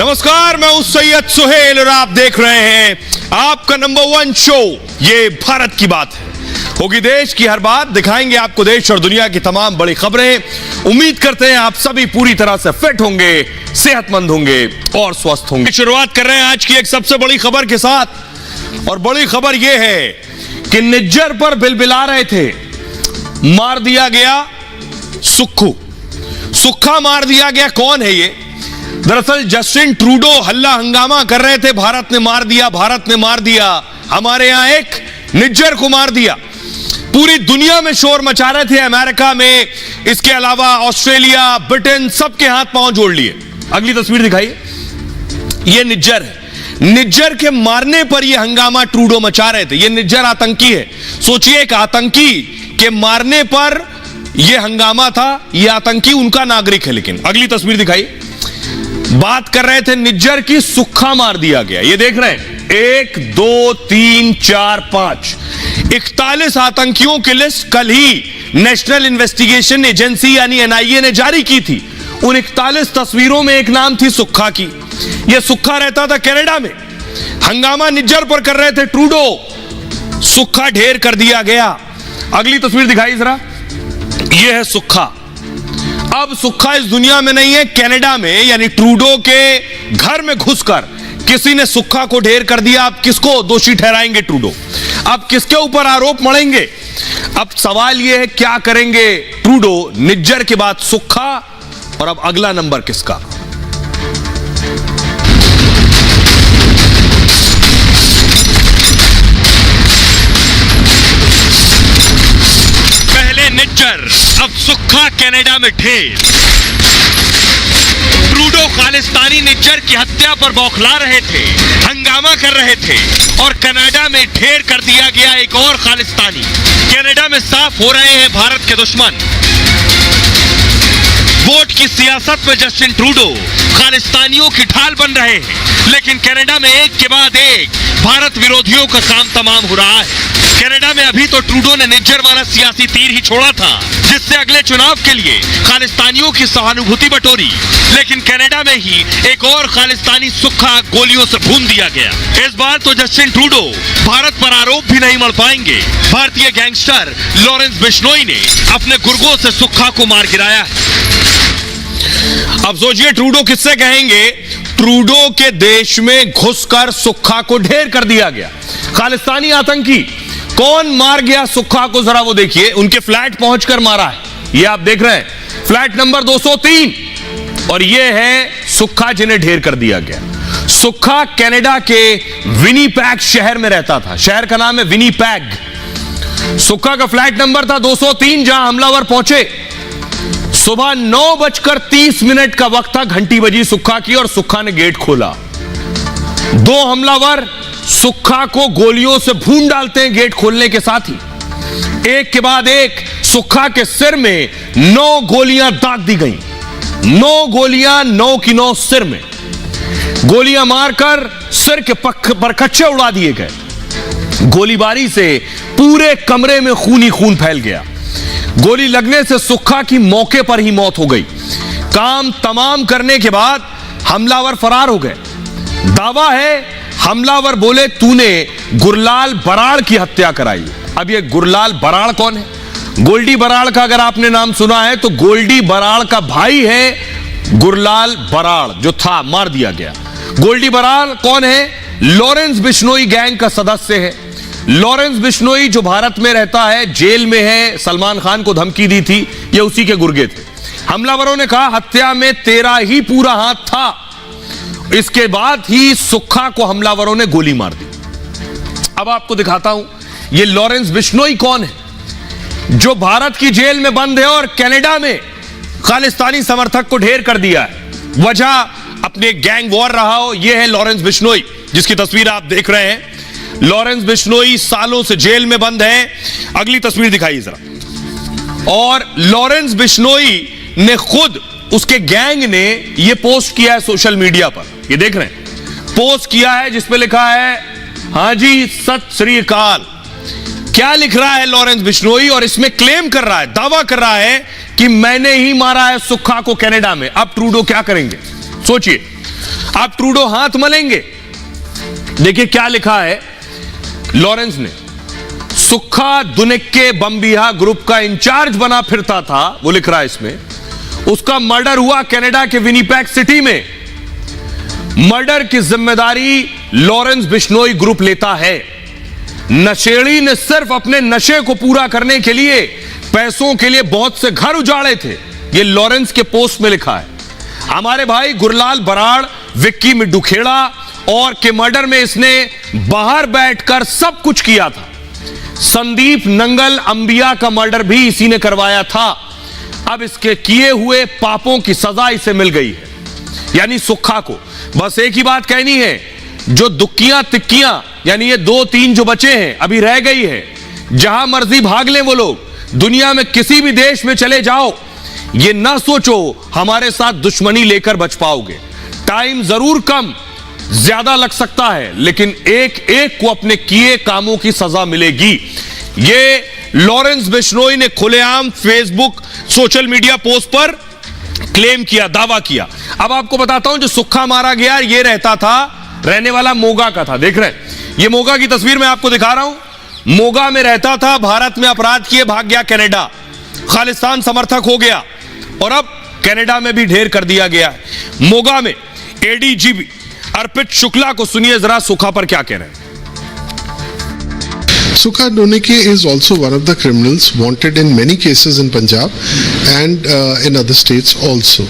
नमस्कार, मैं हूं सैयद सुहेल और आप देख रहे हैं आपका नंबर 1 शो। ये भारत की बात है, होगी देश की हर बात। दिखाएंगे आपको देश और दुनिया की तमाम बड़ी खबरें। उम्मीद करते हैं आप सभी पूरी तरह से फिट होंगे, सेहतमंद होंगे और स्वस्थ होंगे। शुरुआत कर रहे हैं आज की एक सबसे बड़ी खबर के साथ, और बड़ी खबर यह है कि निज्जर पर बिलबिला रहे थे, मार दिया गया सुक्खू। सुक्खा मार दिया गया। कौन है ये? दरअसल जस्टिन ट्रूडो हल्ला हंगामा कर रहे थे, भारत ने मार दिया, भारत ने मार दिया, हमारे यहां एक निज्जर को मार दिया। पूरी दुनिया में शोर मचा रहे थे, अमेरिका में, इसके अलावा ऑस्ट्रेलिया, ब्रिटेन, सबके हाथ पांव जोड़ लिए। अगली तस्वीर दिखाइए, यह निज्जर है। निज्जर के मारने पर यह हंगामा ट्रूडो मचा रहे थे। यह निज्जर आतंकी है। सोचिए, एक आतंकी के मारने पर यह हंगामा था। यह आतंकी उनका नागरिक है। लेकिन अगली तस्वीर दिखाइए, बात कर रहे थे निज्जर की, सुक्खा मार दिया गया। ये देख रहे हैं, 1 2 3 4 5 41 आतंकियों की लिस्ट कल ही नेशनल इन्वेस्टिगेशन एजेंसी यानी एनआईए ने जारी की थी। उन 41 तस्वीरों में एक नाम थी सुक्खा की। यह सुक्खा रहता था कनाडा में। हंगामा निज्जर पर कर रहे थे ट्रूडो, सुक्खा ढेर कर दिया गया। अगली तस्वीर दिखाई जरा, यह है सुक्खा। अब सुक्खा इस दुनिया में नहीं है, कनाडा में, यानी ट्रूडो के घर में घुसकर किसी ने सुक्खा को ढेर कर दिया। अब किसको दोषी ठहराएंगे ट्रूडो? अब किसके ऊपर आरोप मढ़ेंगे? अब सवाल यह है, क्या करेंगे ट्रूडो? निज्जर के बाद सुक्खा, और अब अगला नंबर किसका? निज्जर, अब सुक्खा कनाडा में ढेर। ट्रूडो खालिस्तानी निज्जर की हत्या पर बौखला रहे थे, हंगामा कर रहे थे, और कनाडा में ढेर कर दिया गया एक और खालिस्तानी। कनाडा में साफ हो रहे हैं भारत के दुश्मन। वोट की सियासत में जस्टिन ट्रूडो खालिस्तानियों की ढाल बन रहे हैं, लेकिन कनाडा में एक के बाद एक भारत विरोधियों का काम तमाम हो रहा है। कनाडा में अभी तो ट्रूडो ने निज्जर वाला सियासी तीर ही छोड़ा था, जिससे अगले चुनाव के लिए खालिस्तानियों की सहानुभूति बटोरी, लेकिन कनाडा में ही एक और खालिस्तानी सुक्खा गोलियों से भून दिया गया। इस बार तो जस्टिन ट्रूडो भारत पर आरोप भी नहीं मढ़ पाएंगे। भारतीय गैंगस्टर लॉरेंस बिश्नोई ने अपने गुर्गों से सुक्खा को मार गिराया है। अब सोचिए, ट्रूडो किससे कहेंगे? ट्रूडो के देश में घुसकर सुक्खा को ढेर कर दिया गया। खालिस्तानी आतंकी कौन मार गया सुक्खा को? जरा वो देखिए, उनके फ्लैट पहुंचकर मारा है। ये आप देख रहे हैं, फ्लैट नंबर 203, और ये है सुक्खा जिन्हें ढेर कर दिया गया। सुक्खा कनाडा के विनीपैग शहर में रहता था। शहर का नाम है विनीपैग। सुक्खा का फ्लैट नंबर था 203, जहां हमलावर पहुंचे। सुबह 9:30 का वक्त था, घंटी बजी सुक्खा की, और सुक्खा ने गेट खोला। 2 हमलावर सुक्खा को गोलियों से भून डालते हैं गेट खोलने के साथ ही। एक के बाद एक सुक्खा के सिर में 9 गोलियां दाग दी गई। 9 गोलियां, 9 की 9 सिर में। गोलियां मारकर सिर के परकच्चे उड़ा दिए गए। गोलीबारी से पूरे कमरे में खून ही खून फैल गया। गोली लगने से सुक्खा की मौके पर ही मौत हो गई। काम तमाम करने के बाद हमलावर फरार हो गए। दावा है, हमलावर बोले, तूने गुरलाल बराड़ की हत्या कराई। अब ये गुरलाल बराड़ कौन है? गोल्डी बराड़ का अगर आपने नाम सुना है, तो गोल्डी बराड़ का भाई है गुरलाल बराड़, जो था, मार दिया गया। गोल्डी बराड़ कौन है? लॉरेंस बिश्नोई गैंग का सदस्य है। लॉरेंस बिश्नोई जो भारत में रहता है, जेल में है, सलमान खान को धमकी दी थी, ये उसी के गुर्गे थे। हमलावरों ने कहा हत्या में तेरा ही पूरा हाथ था। इसके बाद ही सुक्खा को हमलावरों ने गोली मार दी। अब आपको दिखाता हूं ये लॉरेंस बिश्नोई कौन है, जो भारत की जेल में बंद है और कनाडा में खालिस्तानी समर्थक को ढेर कर दिया है। वजह अपने गैंग वॉर रहा हो। यह है लॉरेंस बिश्नोई, जिसकी तस्वीर आप देख रहे हैं। लॉरेंस बिश्नोई सालों से जेल में बंद है। अगली तस्वीर दिखाइए जरा। और लॉरेंस बिश्नोई ने खुद, उसके गैंग ने यह पोस्ट किया है सोशल मीडिया पर। ये देख रहे हैं, पोस्ट किया है जिस पे लिखा है, हां जी सत श्री अकाल। क्या लिख रहा है लॉरेंस बिश्नोई? और इसमें क्लेम कर रहा है, दावा कर रहा है कि मैंने ही मारा है सुक्खा को कनाडा में। अब ट्रूडो क्या करेंगे? सोचिए, आप ट्रूडो हाथ मलेंगे। देखिए क्या लिखा है लॉरेंस ने, सुक्खा दुनिक्के बम्बिहा ग्रुप का इंचार्ज बना फिरता था, वो लिख रहा है इसमें, उसका मर्डर हुआ कनाडा के विनीपेग सिटी में। मर्डर की जिम्मेदारी लॉरेंस बिश्नोई ग्रुप लेता है। नशेड़ी ने सिर्फ अपने नशे को पूरा करने के लिए, पैसों के लिए बहुत से घर उजाड़े थे। यह लॉरेंस के पोस्ट में लिखा है। हमारे भाई गुरलाल बराड़, विक्की मिड्डू खेड़ा और के मर्डर में इसने बाहर बैठकर सब कुछ किया था। संदीप नंगल अंबिया का मर्डर भी इसी ने करवाया था। अब इसके किए हुए पापों की सजा इसे मिल गई है, यानी सुक्खा को। बस एक ही बात कहनी है, जो दुक्कियां तिक्कियां यानी ये 2-3 जो बचे हैं, अभी रह गई है, जहां मर्जी भाग लें वो लोग, दुनिया में किसी भी देश में चले जाओ, ये ना सोचो हमारे साथ दुश्मनी लेकर बच पाओगे। टाइम जरूर कम ज्यादा लग सकता है, लेकिन एक एक को अपने किए कामों की सजा मिलेगी। ये लॉरेंस बिश्नोई ने खुलेआम फेसबुक सोशल मीडिया पोस्ट पर क्लेम किया, दावा किया। अब आपको बताता हूं, जो सुक्खा मारा गया ये रहने वाला मोगा का था। देख रहे हैं, ये मोगा की तस्वीर मैं आपको दिखा रहा हूं। मोगा में रहता था, भारत में अपराध किए भाग गया कनाडा, खालिस्तान समर्थक हो गया और अब कनाडा में भी ढेर कर दिया गया है। मोगा में एडीजीपी अर्पित शुक्ला को सुनिए जरा, सुक्खा पर क्या कह रहे हैं। Sukha Dunike is also one of the criminals wanted in many cases in Punjab and in other states also.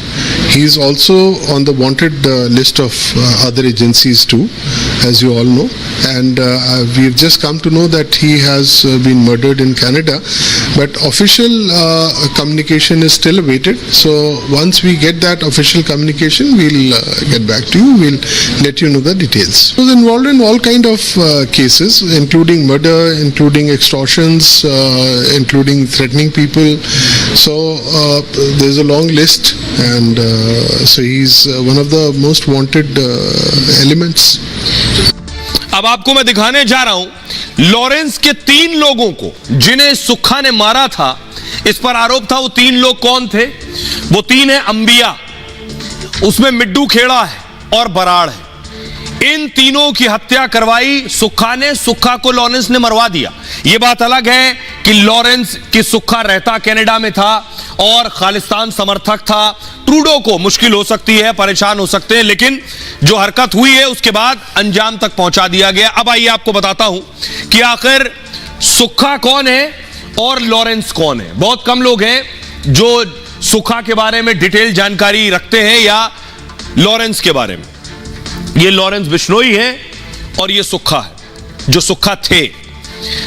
He is also on the wanted list of other agencies too, as you all know. And we've just come to know that he has been murdered in Canada, but official communication is still awaited. So once we get that official communication, we'll get back to you. We'll let you know the details. He was involved in all kind of cases, including murder, including extortions, including threatening people. So there's a long list, and so he's one of the most wanted elements. अब आपको मैं दिखाने जा रहा हूं Lawrence के 3 लोगों को जिन्हें सुक्खा ने मारा था, इस पर आरोप था। वो 3 लोग कौन थे? वो 3 है अंबिया, उसमें मिड्डू खेड़ा है और बराड़ है। इन तीनों की हत्या करवाई सुक्खा ने। सुक्खा को लॉरेंस ने मरवा दिया। यह बात अलग है कि लॉरेंस की सुक्खा रहता कनाडा में था और खालिस्तान समर्थक था। ट्रूडो को मुश्किल हो सकती है, परेशान हो सकते हैं, लेकिन जो हरकत हुई है उसके बाद अंजाम तक पहुंचा दिया गया। अब आइए आपको बताता हूं कि आखिर सुक्खा कौन है और लॉरेंस कौन है। बहुत कम लोग हैं जो सुक्खा के बारे में डिटेल जानकारी रखते हैं या लॉरेंस के बारे में। ये लॉरेंस बिश्नोई है और ये सुक्खा है, जो सुक्खा थे।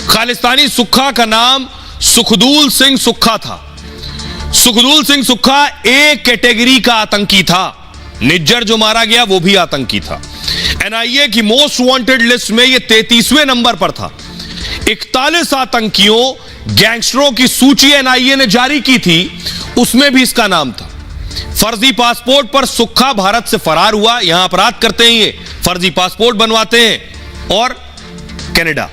खालिस्तानी सुक्खा का नाम सुखदूल सिंह सुक्खा था। सुखदूल सिंह सुक्खा एक कैटेगरी का आतंकी था। निज्जर जो मारा गया वो भी आतंकी था। एनआईए की मोस्ट वांटेड लिस्ट में ये 33वें नंबर पर था। 41 आतंकियों, गैंगस्टरों की सूची एनआईए ने जारी की थी, उसमें भी इसका नाम था। फर्जी पासपोर्ट पर सुक्खा भारत से फरार हुआ। यहां अपराध करते हैं ये, फर्जी पासपोर्ट बनवाते हैं। और कनाडा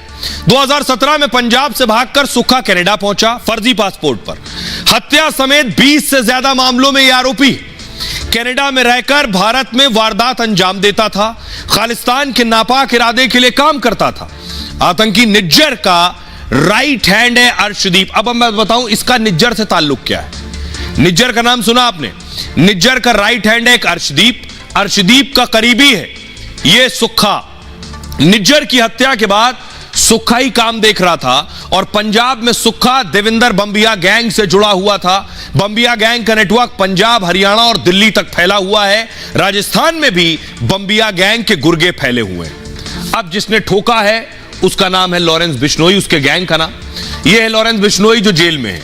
2017 में पंजाब से भागकर सुक्खा कनाडा पहुंचा फर्जी पासपोर्ट पर। हत्या समेत 20 से ज्यादा मामलों में यह आरोपी कनाडा में रहकर भारत में वारदात अंजाम देता था। खालिस्तान के नापाक इरादे के लिए काम करता था। आतंकी निज्जर का राइट हैंड है अर्शदीप। अब मैं बताऊं इसका निज्जर से ताल्लुक क्या है। निज्जर का नाम सुना आपने? निज्जर का राइट हैंड है एक अर्शदीप। अर्शदीप का करीबी है ये सुक्खा। निज्जर की हत्या के बाद सुक्खा ही काम देख रहा था और पंजाब में सुक्खा देविंदर बम्बिया गैंग से जुड़ा हुआ था। बम्बिया गैंग का नेटवर्क पंजाब, हरियाणा और दिल्ली तक फैला हुआ है। राजस्थान में भी बम्बिया गैंग के गुर्गे फैले हुए हैं। अब जिसने ठोका है उसका नाम है लॉरेंस बिश्नोई, उसके गैंग का नाम यह है लॉरेंस बिश्नोई जो जेल में है।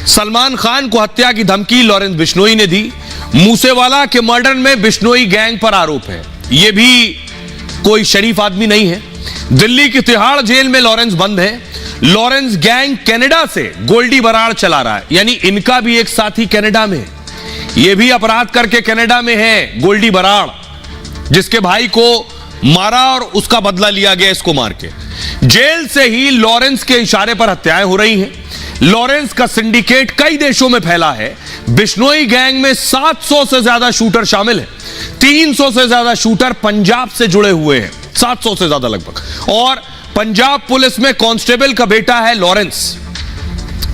सलमान खान को हत्या की धमकी लॉरेंस बिश्नोई ने दी। मूसेवाला के मर्डर में बिश्नोई गैंग पर आरोप है। यह भी कोई शरीफ आदमी नहीं है। दिल्ली की तिहाड़ जेल में लॉरेंस बंद है। लॉरेंस गैंग कनाडा से गोल्डी बराड़ चला रहा है, यानी इनका भी एक साथी कनाडा में है। यह भी अपराध करके कनाडा में है गोल्डी बराड़, जिसके भाई को मारा और उसका बदला लिया गया इसको मार के। जेल से ही लॉरेंस के इशारे पर हत्याएं हो रही हैं। लॉरेंस का सिंडिकेट कई देशों में फैला है। बिश्नोई गैंग में 700 से ज्यादा शूटर शामिल हैं। 300 से ज्यादा शूटर पंजाब से जुड़े हुए हैं, 700 से ज्यादा लगभग। और पंजाब पुलिस में कांस्टेबल का बेटा है लॉरेंस।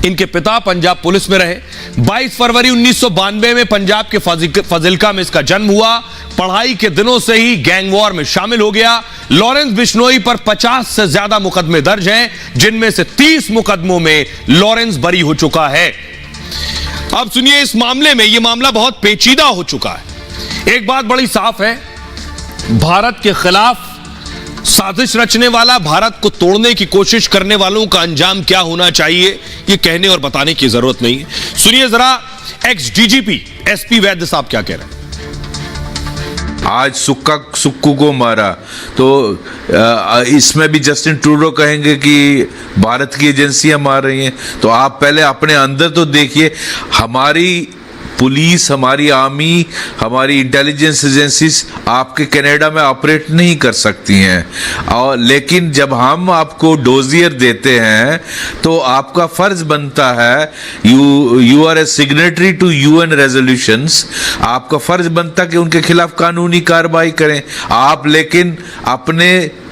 इनके पिता पंजाब पुलिस में रहे। 22 फरवरी 1992 में पंजाब के फाजिल्का में इसका जन्म हुआ। पढ़ाई के दिनों से ही गैंग वॉर में शामिल हो गया। लॉरेंस बिश्नोई पर 50 से ज्यादा मुकदमे दर्ज हैं, जिनमें से 30 मुकदमों में लॉरेंस बरी हो चुका है। अब सुनिए, इस मामले में यह मामला बहुत पेचीदा हो चुका है। एक बात बड़ी साफ है, भारत के खिलाफ साजिश रचने वाला, भारत को तोड़ने की कोशिश करने वालों का अंजाम क्या होना चाहिए, ये कहने और बताने की जरूरत नहीं है। सुनिए जरा एक्स डीजीपी एसपी वैद्य साहब क्या कह रहे हैं। आज सुक्कू को मारा तो इसमें भी जस्टिन ट्रूडो कहेंगे कि भारत की एजेंसियां मार रही हैं। तो आप पहले अपने अंदर तो देखिए, हमारी पुलिस, हमारी आर्मी, हमारी इंटेलिजेंस एजेंसीज आपके कनाडा में ऑपरेट नहीं कर सकती हैं। और लेकिन जब हम आपको डोजियर देते हैं तो आपका फर्ज बनता है, you are a signatory to UN resolutions, आपका फर्ज बनता है कि उनके खिलाफ कानूनी कार्रवाई करें। आप लेकिन अपने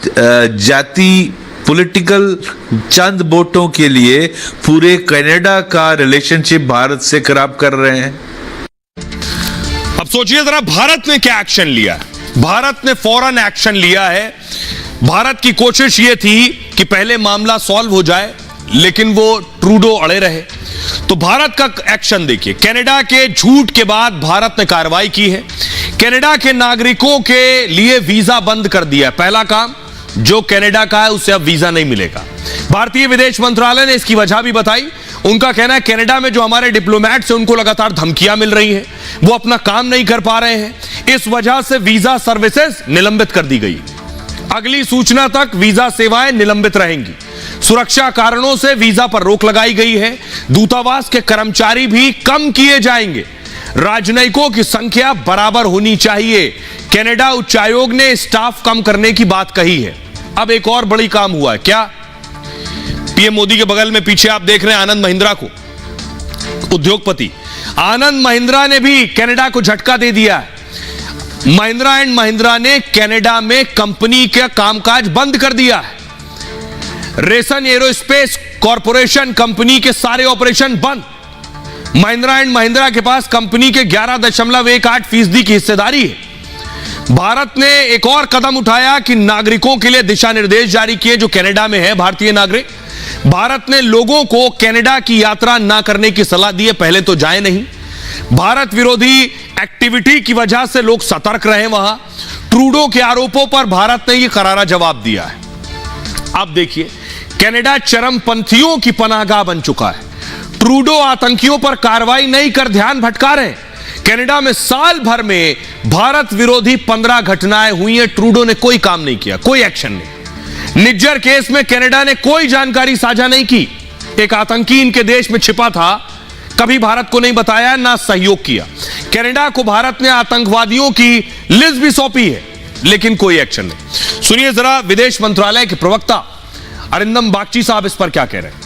जाति पॉलिटिकल चंद वोटों के लिए पूरे कनाडा का रिलेशनशिप भारत से खराब कर रहे हैं। अब सोचिए जरा, भारत ने क्या एक्शन लिया है। भारत ने फौरन एक्शन लिया है। भारत की कोशिश यह थी कि पहले मामला सॉल्व हो जाए, लेकिन वो ट्रूडो अड़े रहे। तो भारत का एक्शन देखिए। कनाडा के झूठ के बाद भारत ने कार्रवाई की है। कनाडा के नागरिकों के लिए वीजा बंद कर दिया। पहला काम, जो कनाडा का है उसे अब वीजा नहीं मिलेगा। भारतीय विदेश मंत्रालय ने इसकी वजह भी बताई। उनका कहना है कनाडा में जो हमारे डिप्लोमेट्स हैं उनको लगातार धमकियां मिल रही हैं, वो अपना काम नहीं कर पा रहे हैं। इस वजह से वीजा सर्विसेज निलंबित कर दी गई। अगली सूचना तक वीजा सेवाएं निलंबित रहेंगी। सुरक्षा कारणों से वीजा पर रोक लगाई गई है। दूतावास के कर्मचारी भी कम किए जाएंगे। राजनयिकों की संख्या बराबर होनी चाहिए। कनाडा उच्चायोग ने स्टाफ कम करने की बात कही है। अब एक और बड़ी काम हुआ है। क्या? पीएम मोदी के बगल में पीछे आप देख रहे हैं आनंद महिंद्रा को, उद्योगपति आनंद महिंद्रा ने भी कनाडा को झटका दे दिया है। महिंद्रा एंड महिंद्रा ने कनाडा में कंपनी का कामकाज बंद कर दिया है। रेसन एरोस्पेस कॉरपोरेशन कंपनी के सारे ऑपरेशन बंद। महिंद्रा एंड महिंद्रा के पास कंपनी के 11.18% की हिस्सेदारी है। भारत ने एक और कदम उठाया कि नागरिकों के लिए दिशा निर्देश जारी किए जो कनाडा में है, भारतीय नागरिक। भारत ने लोगों को कनाडा की यात्रा ना करने की सलाह दी है, पहले तो जाए नहीं। भारत विरोधी एक्टिविटी की वजह से लोग सतर्क रहे वहां। ट्रूडो के आरोपों पर भारत ने यह करारा जवाब दिया है। अब देखिए, कनाडा चरमपंथियों की पनाहगाह बन चुका है। ट्रूडो आतंकियों पर कार्रवाई नहीं कर ध्यान भटका रहे। कनाडा में साल भर में भारत विरोधी 15 घटनाएं हुई हैं। ट्रूडो ने कोई काम नहीं किया, कोई एक्शन नहीं। निज्जर केस में कनाडा ने कोई जानकारी साझा नहीं की। एक आतंकी इनके देश में छिपा था, कभी भारत को नहीं बताया, ना सहयोग किया। कनाडा को भारत ने आतंकवादियों की लिस्ट भी सौंपी है, लेकिन कोई एक्शन नहीं। सुनिए जरा विदेश मंत्रालय के प्रवक्ता अरिंदम बागची साहब इस पर क्या कह रहे हैं।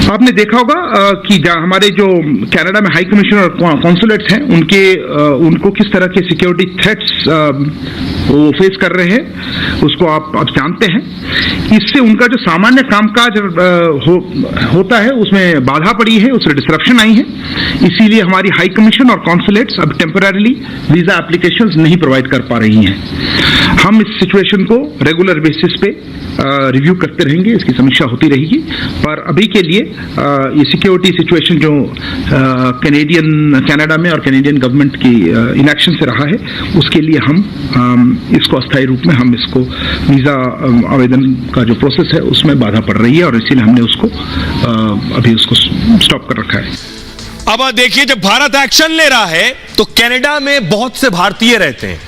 आपने देखा होगा कि हमारे जो कनाडा में हाई कमिश्नर और कॉन्सुलेट्स हैं उनको किस तरह के सिक्योरिटी थ्रेट्स वो फेस कर रहे हैं, उसको आप जानते हैं। इससे उनका जो सामान्य कामकाज होता है उसमें बाधा पड़ी है, उसमें डिसरप्शन आई है। इसीलिए हमारी हाई कमीशन और कॉन्सुलेट्स अब टेम्पररीली वीजा एप्लीकेशंस नहीं प्रोवाइड कर पा रही हैं। हम इस सिचुएशन को रेगुलर बेसिस पे रिव्यू करते रहेंगे, इसकी समीक्षा होती रहेगी। पर अभी के लिए ये सिक्योरिटी सिचुएशन जो कनाडा में और कैनेडियन गवर्नमेंट की इनएक्शन से रहा है, उसके लिए हम इसको अस्थायी रूप में हम इसको वीजा आवेदन का जो प्रोसेस है उसमें बाधा पड़ रही है और इसीलिए हमने उसको अभी उसको स्टॉप कर रखा है। अब देखिए, जब भारत एक्शन ले रहा है तो कनाडा में बहुत से भारतीय रहते हैं।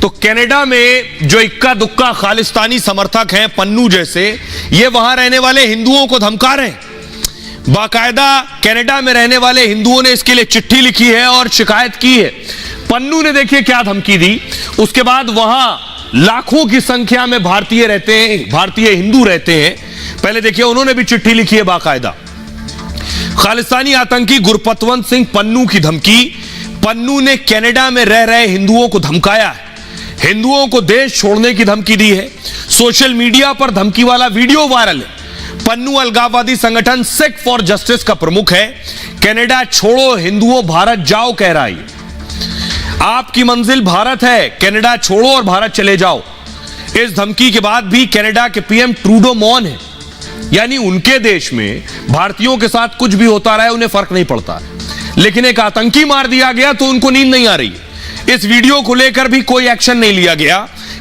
तो कनाडा में जो इक्का दुक्का खालिस्तानी समर्थक हैं, पन्नू जैसे, ये वहां रहने वाले हिंदुओं को धमका रहे हैं। बाकायदा कनाडा में रहने वाले हिंदुओं ने इसके लिए चिट्ठी लिखी है और शिकायत की है। पन्नू ने देखिए क्या धमकी दी। उसके बाद वहां लाखों की संख्या में भारतीय रहते हैं, भारतीय हिंदू रहते हैं। पहले देखिए, उन्होंने भी चिट्ठी लिखी है बाकायदा। खालिस्तानी आतंकी गुरपतवंत सिंह पन्नू की धमकी। पन्नू ने कनाडा में रह रहे हिंदुओं को धमकाया है, हिंदुओं को देश छोड़ने की धमकी दी है। सोशल मीडिया पर धमकी वाला वीडियो वायरल है। पन्नू अलगाववादी संगठन सिख फॉर जस्टिस का प्रमुख है। कनाडा छोड़ो हिंदुओं, भारत जाओ कह रहा है। आपकी मंजिल भारत है, कनाडा छोड़ो और भारत चले जाओ। इस धमकी के बाद भी कनाडा के पीएम ट्रूडो मौन है, यानी उनके देश में भारतीयों के साथ कुछ भी होता रहा है उन्हें फर्क नहीं पड़ता। लेकिन एक आतंकी मार दिया गया तो उनको नींद नहीं आ रही। इस वीडियो को लेकर भी कोई एक्शन नहीं लिया गया।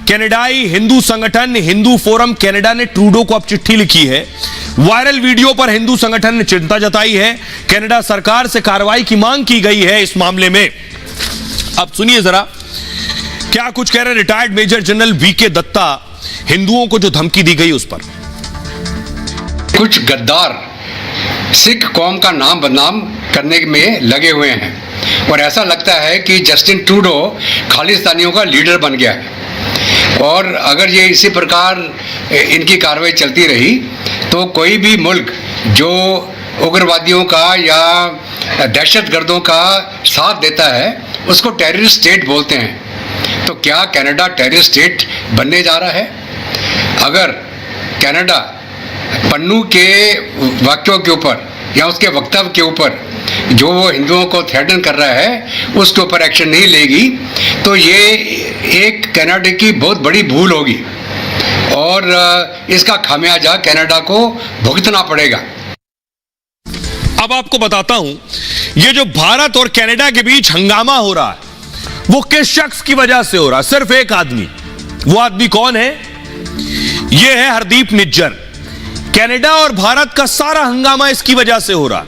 कनाडाई हिंदू संगठन हिंदू फोरम कनाडा ने ट्रूडो को अब चिट्ठी लिखी है। वायरल वीडियो पर हिंदू संगठन ने चिंता जताई है। कनाडा सरकार से कार्रवाई की मांग की गई है इस मामले में। अब सुनिए जरा क्या कुछ कह रहे retired major general VK Dutta, हिंदुओं को जो धमकी दी गई उस पर। कुछ गद्दार सिख कौम का नाम बदनाम करने में लगे हुए हैं और ऐसा लगता है कि जस्टिन ट्रूडो खालिस्तानियों का लीडर बन गया है। और अगर ये इसी प्रकार इनकी कार्रवाई चलती रही तो कोई भी मुल्क जो उग्रवादियों का या दहशतगर्दों का साथ देता है उसको टेररिस्ट स्टेट बोलते हैं। तो क्या कनाडा टेररिस्ट स्टेट बनने जा रहा है? अगर कनाडा पन्नू के वाक्यों के ऊपर या उसके वक्तव्य के ऊपर जो वो हिंदुओं को थ्रेटन कर रहा है उसके ऊपर एक्शन नहीं लेगी तो ये एक कनाडा की बहुत बड़ी भूल होगी और इसका खामियाजा कनाडा को भुगतना पड़ेगा। अब आपको बताता हूं ये जो भारत और कनाडा के बीच हंगामा हो रहा है वो किस शख्स की वजह से हो रहा है? सिर्फ एक आदमी। वो आदमी कौन है? ये है हरदीप निज्जर। कनाडा और भारत का सारा हंगामा इसकी वजह से हो रहा है।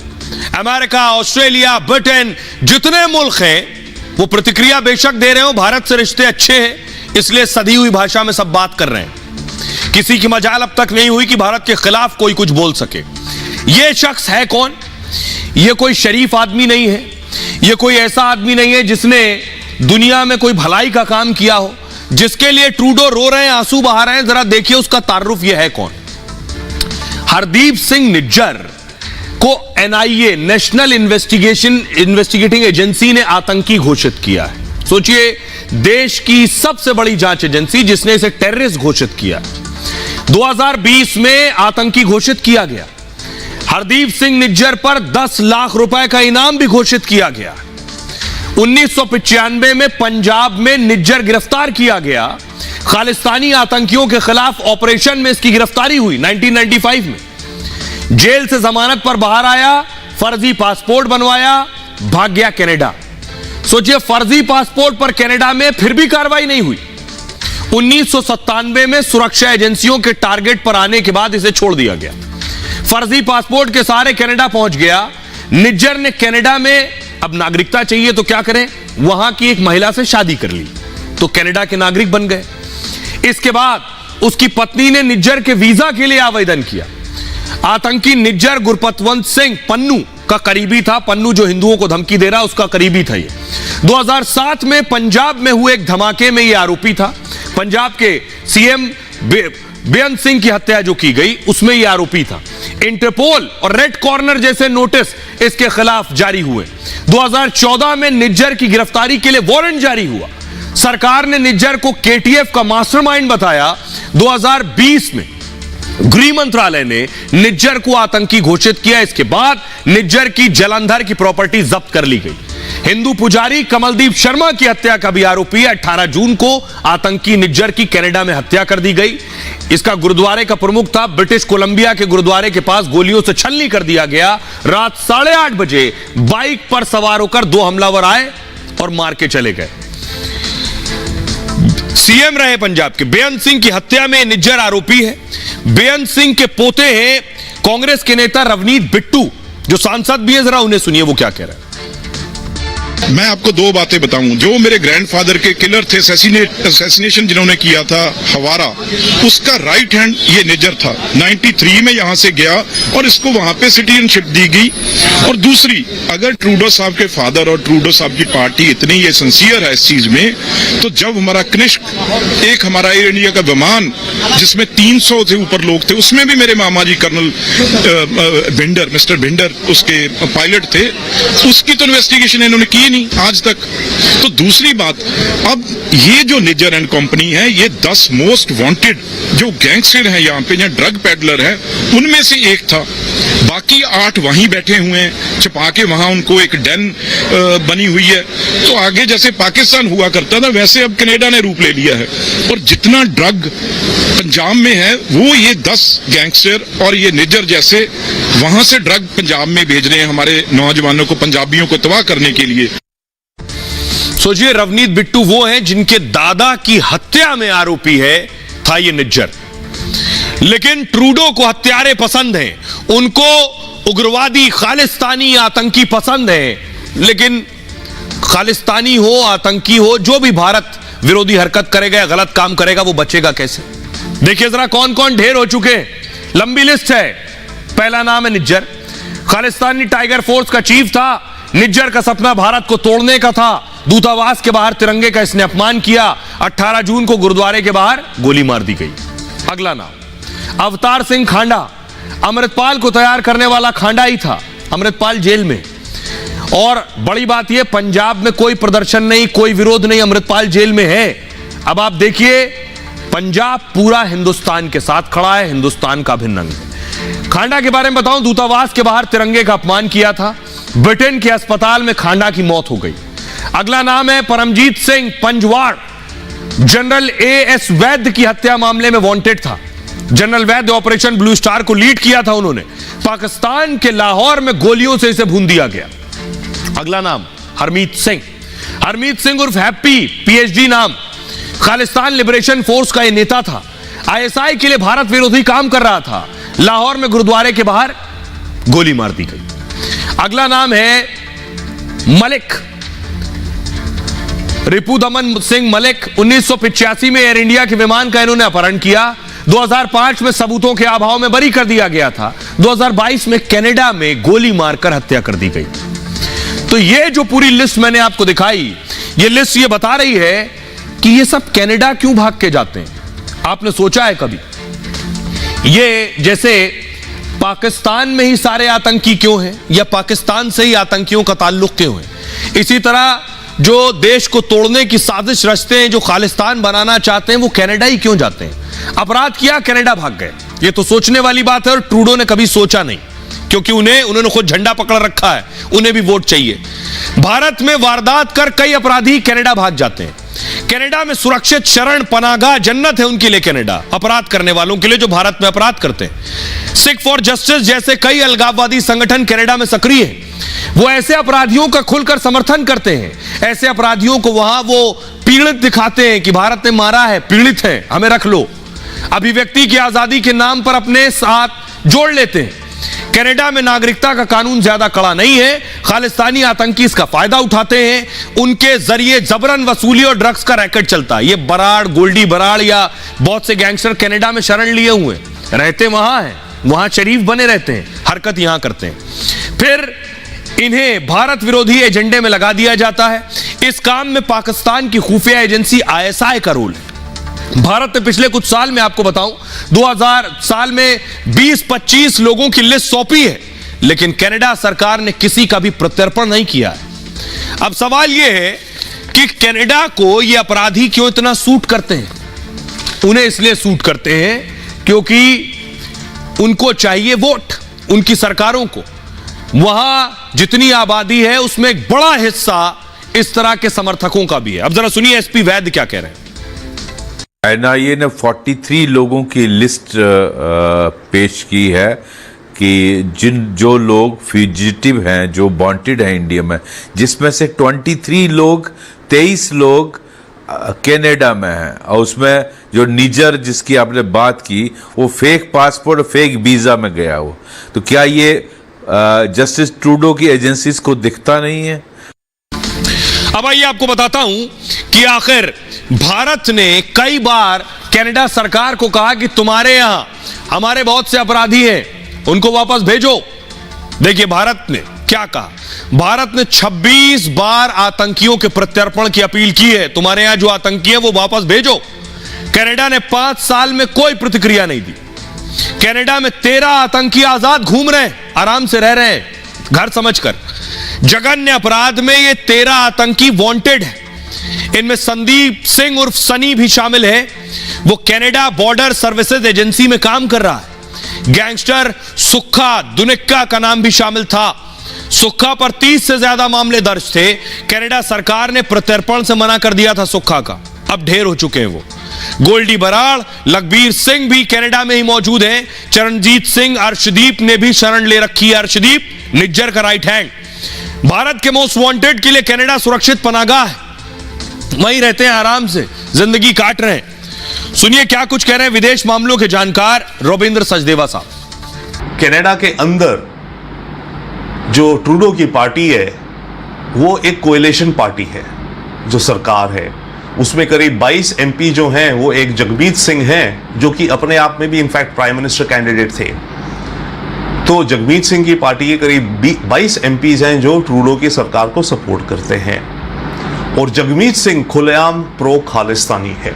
अमेरिका, ऑस्ट्रेलिया, ब्रिटेन, जितने मुल्क हैं वो प्रतिक्रिया बेशक दे रहे हो, भारत से रिश्ते अच्छे हैं इसलिए सधी हुई भाषा में सब बात कर रहे हैं। किसी की मजाल अब तक नहीं हुई कि भारत के खिलाफ कोई कुछ बोल सके। ये शख्स है कौन? ये कोई शरीफ आदमी नहीं है, ये कोई ऐसा आदमी नहीं है जिसने दुनिया में कोई भलाई का काम किया हो, जिसके लिए ट्रूडो रो रहे हैं, आंसू बहा रहे हैं। जरा देखिए उसका तारुफ ये है कौन। हरदीप सिंह निज्जर को एनआईए, नेशनल इन्वेस्टिगेटिंग एजेंसी ने आतंकी घोषित किया है। सोचिए, देश की सबसे बड़ी जांच एजेंसी जिसने इसे टेररिस्ट घोषित किया। 2020 में आतंकी घोषित किया गया। हरदीप सिंह निज्जर पर 10 लाख रुपए का इनाम भी घोषित किया गया। 1995 में पंजाब में निज्जर गिरफ्तार किया गया। खालिस्तानी आतंकियों के खिलाफ ऑपरेशन में इसकी गिरफ्तारी हुई 1995 में। जेल से जमानत पर बाहर आया, फर्जी पासपोर्ट बनवाया, भाग गया कनाडा। सोचिए, फर्जी पासपोर्ट पर कनाडा में फिर भी कार्रवाई नहीं हुई। 1997 में सुरक्षा एजेंसियों के टारगेट पर आने के बाद इसे छोड़ दिया गया। फर्जी पासपोर्ट के सहारे कनाडा पहुंच गया। निज्जर ने कनाडा में अब नागरिकता चाहिए तो क्या करें, वहां की एक महिला से शादी कर ली तो कनाडा के नागरिक बन गए। इसके बाद उसकी पत्नी ने निज्जर के वीजा के लिए आवेदन किया। आतंकी निज्जर गुरपतवंत सिंह पन्नू का करीबी था। पन्नू जो हिंदुओं को धमकी दे रहा उसका करीबी था ये। 2007 में पंजाब में हुए एक धमाके में ये आरोपी था। पंजाब के सीएम बेअंत सिंह की हत्या जो की गई उसमें ये आरोपी था। इंटरपोल और रेड कॉर्नर जैसे नोटिस इसके खिलाफ जारी हुए। 2014 में निज्जर की गिरफ्तारी के लिए वारंट जारी हुआ। सरकार ने निज्जर को केटीएफ का मास्टरमाइंड बताया। 2020 में गृह मंत्रालय ने निज्जर को आतंकी घोषित किया। इसके बाद निज्जर की जलंधर की प्रॉपर्टी जब्त कर ली गई। हिंदू पुजारी कमलदीप शर्मा की हत्या का भी आरोपी है। 18 जून को आतंकी निज्जर की कनाडा में हत्या कर दी गई। इसका गुरुद्वारे का प्रमुख था। ब्रिटिश कोलंबिया के गुरुद्वारे के पास गोलियों से छलनी कर दिया गया। रात 8:30 बजे बाइक पर सवार होकर 2 हमलावर आए और मार के चले गए। सीएम रहे पंजाब के बेअंत सिंह की हत्या में निज्जर आरोपी है। बेअंत सिंह के पोते हैं कांग्रेस के नेता रवनीत बिट्टू जो सांसद भी है। जरा उन्हें सुनिए वो क्या कह रहे हैं। मैं आपको दो बातें बताऊं। जो मेरे ग्रैंडफादर के किलर थे, असैसिनेशन जिन्होंने किया था हवारा, उसका राइट हैंड ये निजर था। 93 में यहां से गया और इसको वहां पे सिटीजनशिप दी गई। और दूसरी, अगर ट्रूडो साहब के फादर और ट्रूडो साहब की पार्टी इतनी ये सिंसियर है इस चीज में, तो जब हमारा कनिष्क, एक हमारा एयर इंडिया का विमान जिसमें 300 से ऊपर लोग थे, उसमें भी मेरे मामा जी कर्नल भिंडर, मिस्टर भिंडर उसके पायलट थे, उसकी तो इन्वेस्टिगेशन इन्होंने की नहीं आज तक। तो दूसरी बात, अब ये जो निजर एंड कंपनी है, ये 10 मोस्ट वांटेड जो गैंगस्टर हैं यहाँ पे, या ड्रग पेडलर है, उनमें से एक था। बाकी 8 वहीं बैठे हुए हैं, छुपा के वहां उनको एक डेन बनी हुई है। तो आगे जैसे पाकिस्तान हुआ करता था, वैसे अब कनाडा ने रूप ले लिया है। और जितना ड्रग पंजाब में है, वो ये 10 गैंगस्टर और ये निजर जैसे वहां से ड्रग पंजाब में भेज रहे हैं हमारे नौजवानों को, पंजाबियों को तबाह करने के लिए। सोचिए, रवनीत बिट्टू वो हैं जिनके दादा की हत्या में आरोपी था ये निज्जर। लेकिन ट्रूडो को हत्यारे पसंद हैं, उनको उग्रवादी खालिस्तानी आतंकी पसंद है। लेकिन खालिस्तानी हो, आतंकी हो, जो भी भारत विरोधी हरकत करेगा या गलत काम करेगा, वो बचेगा कैसे? देखिए जरा कौन कौन ढेर हो चुके हैं, लंबी लिस्ट है। पहला नाम है निज्जर, खालिस्तानी टाइगर फोर्स का चीफ था। निज्जर का सपना भारत को तोड़ने का था। दूतावास के बाहर तिरंगे का इसने अपमान किया। 18 जून को गुरुद्वारे के बाहर गोली मार दी गई। अगला नाम अवतार सिंह खांडा, अमृतपाल को तैयार करने वाला खांडा ही था। अमृतपाल जेल में, और बड़ी बात यह, पंजाब में कोई प्रदर्शन नहीं, कोई विरोध नहीं, अमृतपाल जेल में है। अब आप देखिए, पंजाब पूरा हिंदुस्तान के साथ खड़ा है, हिंदुस्तान का अभिन्न अंग है। खांडा के बारे में बताऊं, दूतावास के बाहर तिरंगे का अपमान किया था। ब्रिटेन के अस्पताल में खांडा की मौत हो गई। अगला नाम है परमजीत सिंह पंजवाड़, जनरल एएस वैद्य की हत्या मामले में वांटेड था। जनरल वैद्य ऑपरेशन ब्लू स्टार को लीड किया था उन्होंने। पाकिस्तान के लाहौर में गोलियों से इसे भून दिया गया। अगला नाम हरमीत सिंह, हरमीत सिंह उर्फ हैप्पी, पीएचडी नाम, खालिस्तान लिबरेशन फोर्स का यह नेता था। आईएसआई के लिए भारत विरोधी काम कर रहा था। लाहौर में गुरुद्वारे के बाहर गोली मार दी गई। अगला नाम है मलिक, रिपुदमन सिंह मलिक। 1985 में एयर इंडिया के विमान का इन्होंने अपहरण किया। 2005 में सबूतों के अभाव में बरी कर दिया गया था। 2022 में कनाडा में गोली मारकर हत्या कर दी गई। तो ये जो पूरी लिस्ट मैंने आपको दिखाई, ये लिस्ट ये बता रही है कि ये सब कनाडा क्यों भाग के जाते हैं। आपने सोचा है कभी? ये जैसे पाकिस्तान में ही सारे आतंकी क्यों हैं, या पाकिस्तान से ही आतंकियों का ताल्लुक क्यों है, इसी तरह जो देश को तोड़ने की साजिश रचते हैं, जो खालिस्तान बनाना चाहते हैं, वो कनाडा ही क्यों जाते हैं? अपराध किया, कनाडा भाग गए। ये तो सोचने वाली बात है, और ट्रूडो ने कभी सोचा नहीं, क्योंकि उन्होंने खुद झंडा पकड़ रखा है, उन्हें भी वोट चाहिए। भारत में वारदात कर कई अपराधी कनाडा भाग जाते हैं। कनाडा में सुरक्षित शरण, पनागा, जन्नत है उनके लिए कनाडा, अपराध करने वालों के लिए जो भारत में अपराध करते हैं। सिख फॉर जस्टिस जैसे कई अलगाववादी संगठन कनाडा में सक्रिय हैं। वो ऐसे अपराधियों का खुलकर समर्थन करते हैं। ऐसे अपराधियों को वहां वो पीड़ित दिखाते हैं कि भारत ने मारा है, पीड़ित है, हमें रख लो। अभिव्यक्ति की आजादी के नाम पर अपने साथ जोड़ लेते हैं। कनाडा में नागरिकता का कानून ज्यादा कड़ा नहीं है। खालिस्तानी आतंकी इसका फायदा उठाते हैं। उनके जरिए जबरन वसूली और ड्रग्स का रैकेट चलता है। ये बराड़, गोल्डी बराड़ या बहुत से गैंगस्टर कनाडा में शरण लिए हुए, रहते वहां हैं, वहां शरीफ बने रहते हैं, हरकत यहां करते हैं। फिर इन्हें भारत विरोधी एजेंडे में लगा दिया जाता है। इस काम में पाकिस्तान की खुफिया एजेंसी आईएसआई का रोल है। भारत ने पिछले कुछ साल में, आपको बताऊं, 2000 साल में 20-25 लोगों की लिस्ट सौंपी है, लेकिन कनाडा सरकार ने किसी का भी प्रत्यर्पण नहीं किया है। अब सवाल यह है कि कनाडा को ये अपराधी क्यों इतना सूट करते हैं? उन्हें इसलिए सूट करते हैं क्योंकि उनको चाहिए वोट, उनकी सरकारों को। वहां जितनी आबादी है उसमें एक बड़ा हिस्सा इस तरह के समर्थकों का भी है। अब जरा सुनिए एसपी वैद्य क्या कह रहे हैं। एनआईए ने 43 लोगों की लिस्ट पेश की है कि जो लोग फ्यूजिटिव हैं, जो वांटेड हैं इंडिया में, जिसमें से 23 लोग कनाडा में हैं, और उसमें जो निजर जिसकी आपने बात की, वो फेक पासपोर्ट और फेक वीजा में गया हो। तो क्या ये जस्टिस ट्रूडो की एजेंसीज को दिखता नहीं है? अब आइए आपको बताता हूं कि आखिर भारत ने कई बार कनाडा सरकार को कहा कि तुम्हारे यहां हमारे बहुत से अपराधी हैं, उनको वापस भेजो। देखिए भारत ने क्या कहा। भारत ने 26 बार आतंकियों के प्रत्यर्पण की अपील की है, तुम्हारे यहां जो आतंकी हैं वो वापस भेजो। कनाडा ने 5 साल में कोई प्रतिक्रिया नहीं दी। कनाडा में 13 आतंकी आजाद घूम रहे हैं, आराम से रह रहे हैं घर समझकर। जघन्य अपराध में ये 13 आतंकी वांटेड है। इनमें संदीप सिंह उर्फ सनी भी शामिल है। वो कनाडा बॉर्डर सर्विसेज एजेंसी में काम कर रहा है। गैंगस्टर सुक्खा दुनिक्का का नाम भी शामिल था। सुक्खा पर 30 से ज्यादा मामले दर्ज थे। कनाडा सरकार ने प्रत्यर्पण से मना कर दिया था सुक्खा का, अब ढेर हो चुके हैं वो। गोल्डी बराड़, लखबीर सिंह भी कनाडा में ही मौजूद हैं। चरणजीत सिंह, अर्शदीप ने भी शरण ले रखी है। अर्शदीप निज्जर का राइट हैंड। भारत के मोस्ट वांटेड के लिए कनाडा सुरक्षित पनाहगाह है, वहीं रहते हैं, आराम से जिंदगी काट रहे हैं। सुनिए क्या कुछ कह रहे हैं विदेश मामलों के जानकार रविंद्र सचदेवा साहब। कनाडा के अंदर जो ट्रूडो की पार्टी है वो एक कोएलिशन पार्टी है, जो सरकार है उसमें करीब 22 एमपी जो हैं वो एक जगमीत सिंह हैं जो कि अपने आप में भी इनफैक्ट प्राइम मिनिस्टर कैंडिडेट थे। तो जगमीत सिंह की पार्टी के करीब 22 एमपीज हैं जो ट्रूडो की सरकार को सपोर्ट करते हैं। और जगमीत सिंह खुलेआम प्रो खालिस्तानी है।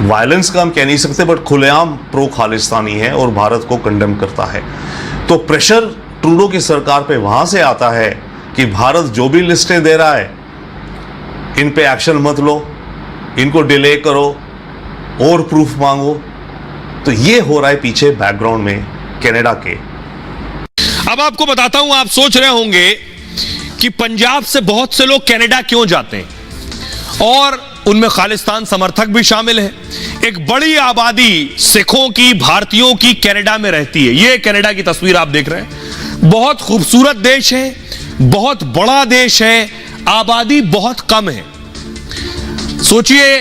वायलेंस का हम कह नहीं सकते, बट खुलेआम प्रो खालिस्तानी है और भारत को कंडेम करता है। तो प्रेशर ट्रूडो की सरकार पे वहां से आता है कि भारत जो भी लिस्टें दे रहा है इन पे एक्शन मत लो, इनको डिले करो और प्रूफ मांगो। तो ये हो रहा है पीछे बैकग्राउंड में कनाडा के। अब आपको बताता हूं, आप सोच रहे होंगे कि पंजाब से बहुत से लोग कनाडा क्यों जाते हैं, और उनमें खालिस्तान समर्थक भी शामिल हैं। एक बड़ी आबादी सिखों की, भारतीयों की कनाडा में रहती है। यह कनाडा की तस्वीर आप देख रहे हैं। बहुत खूबसूरत देश है, बहुत बड़ा देश है, आबादी बहुत कम है। सोचिए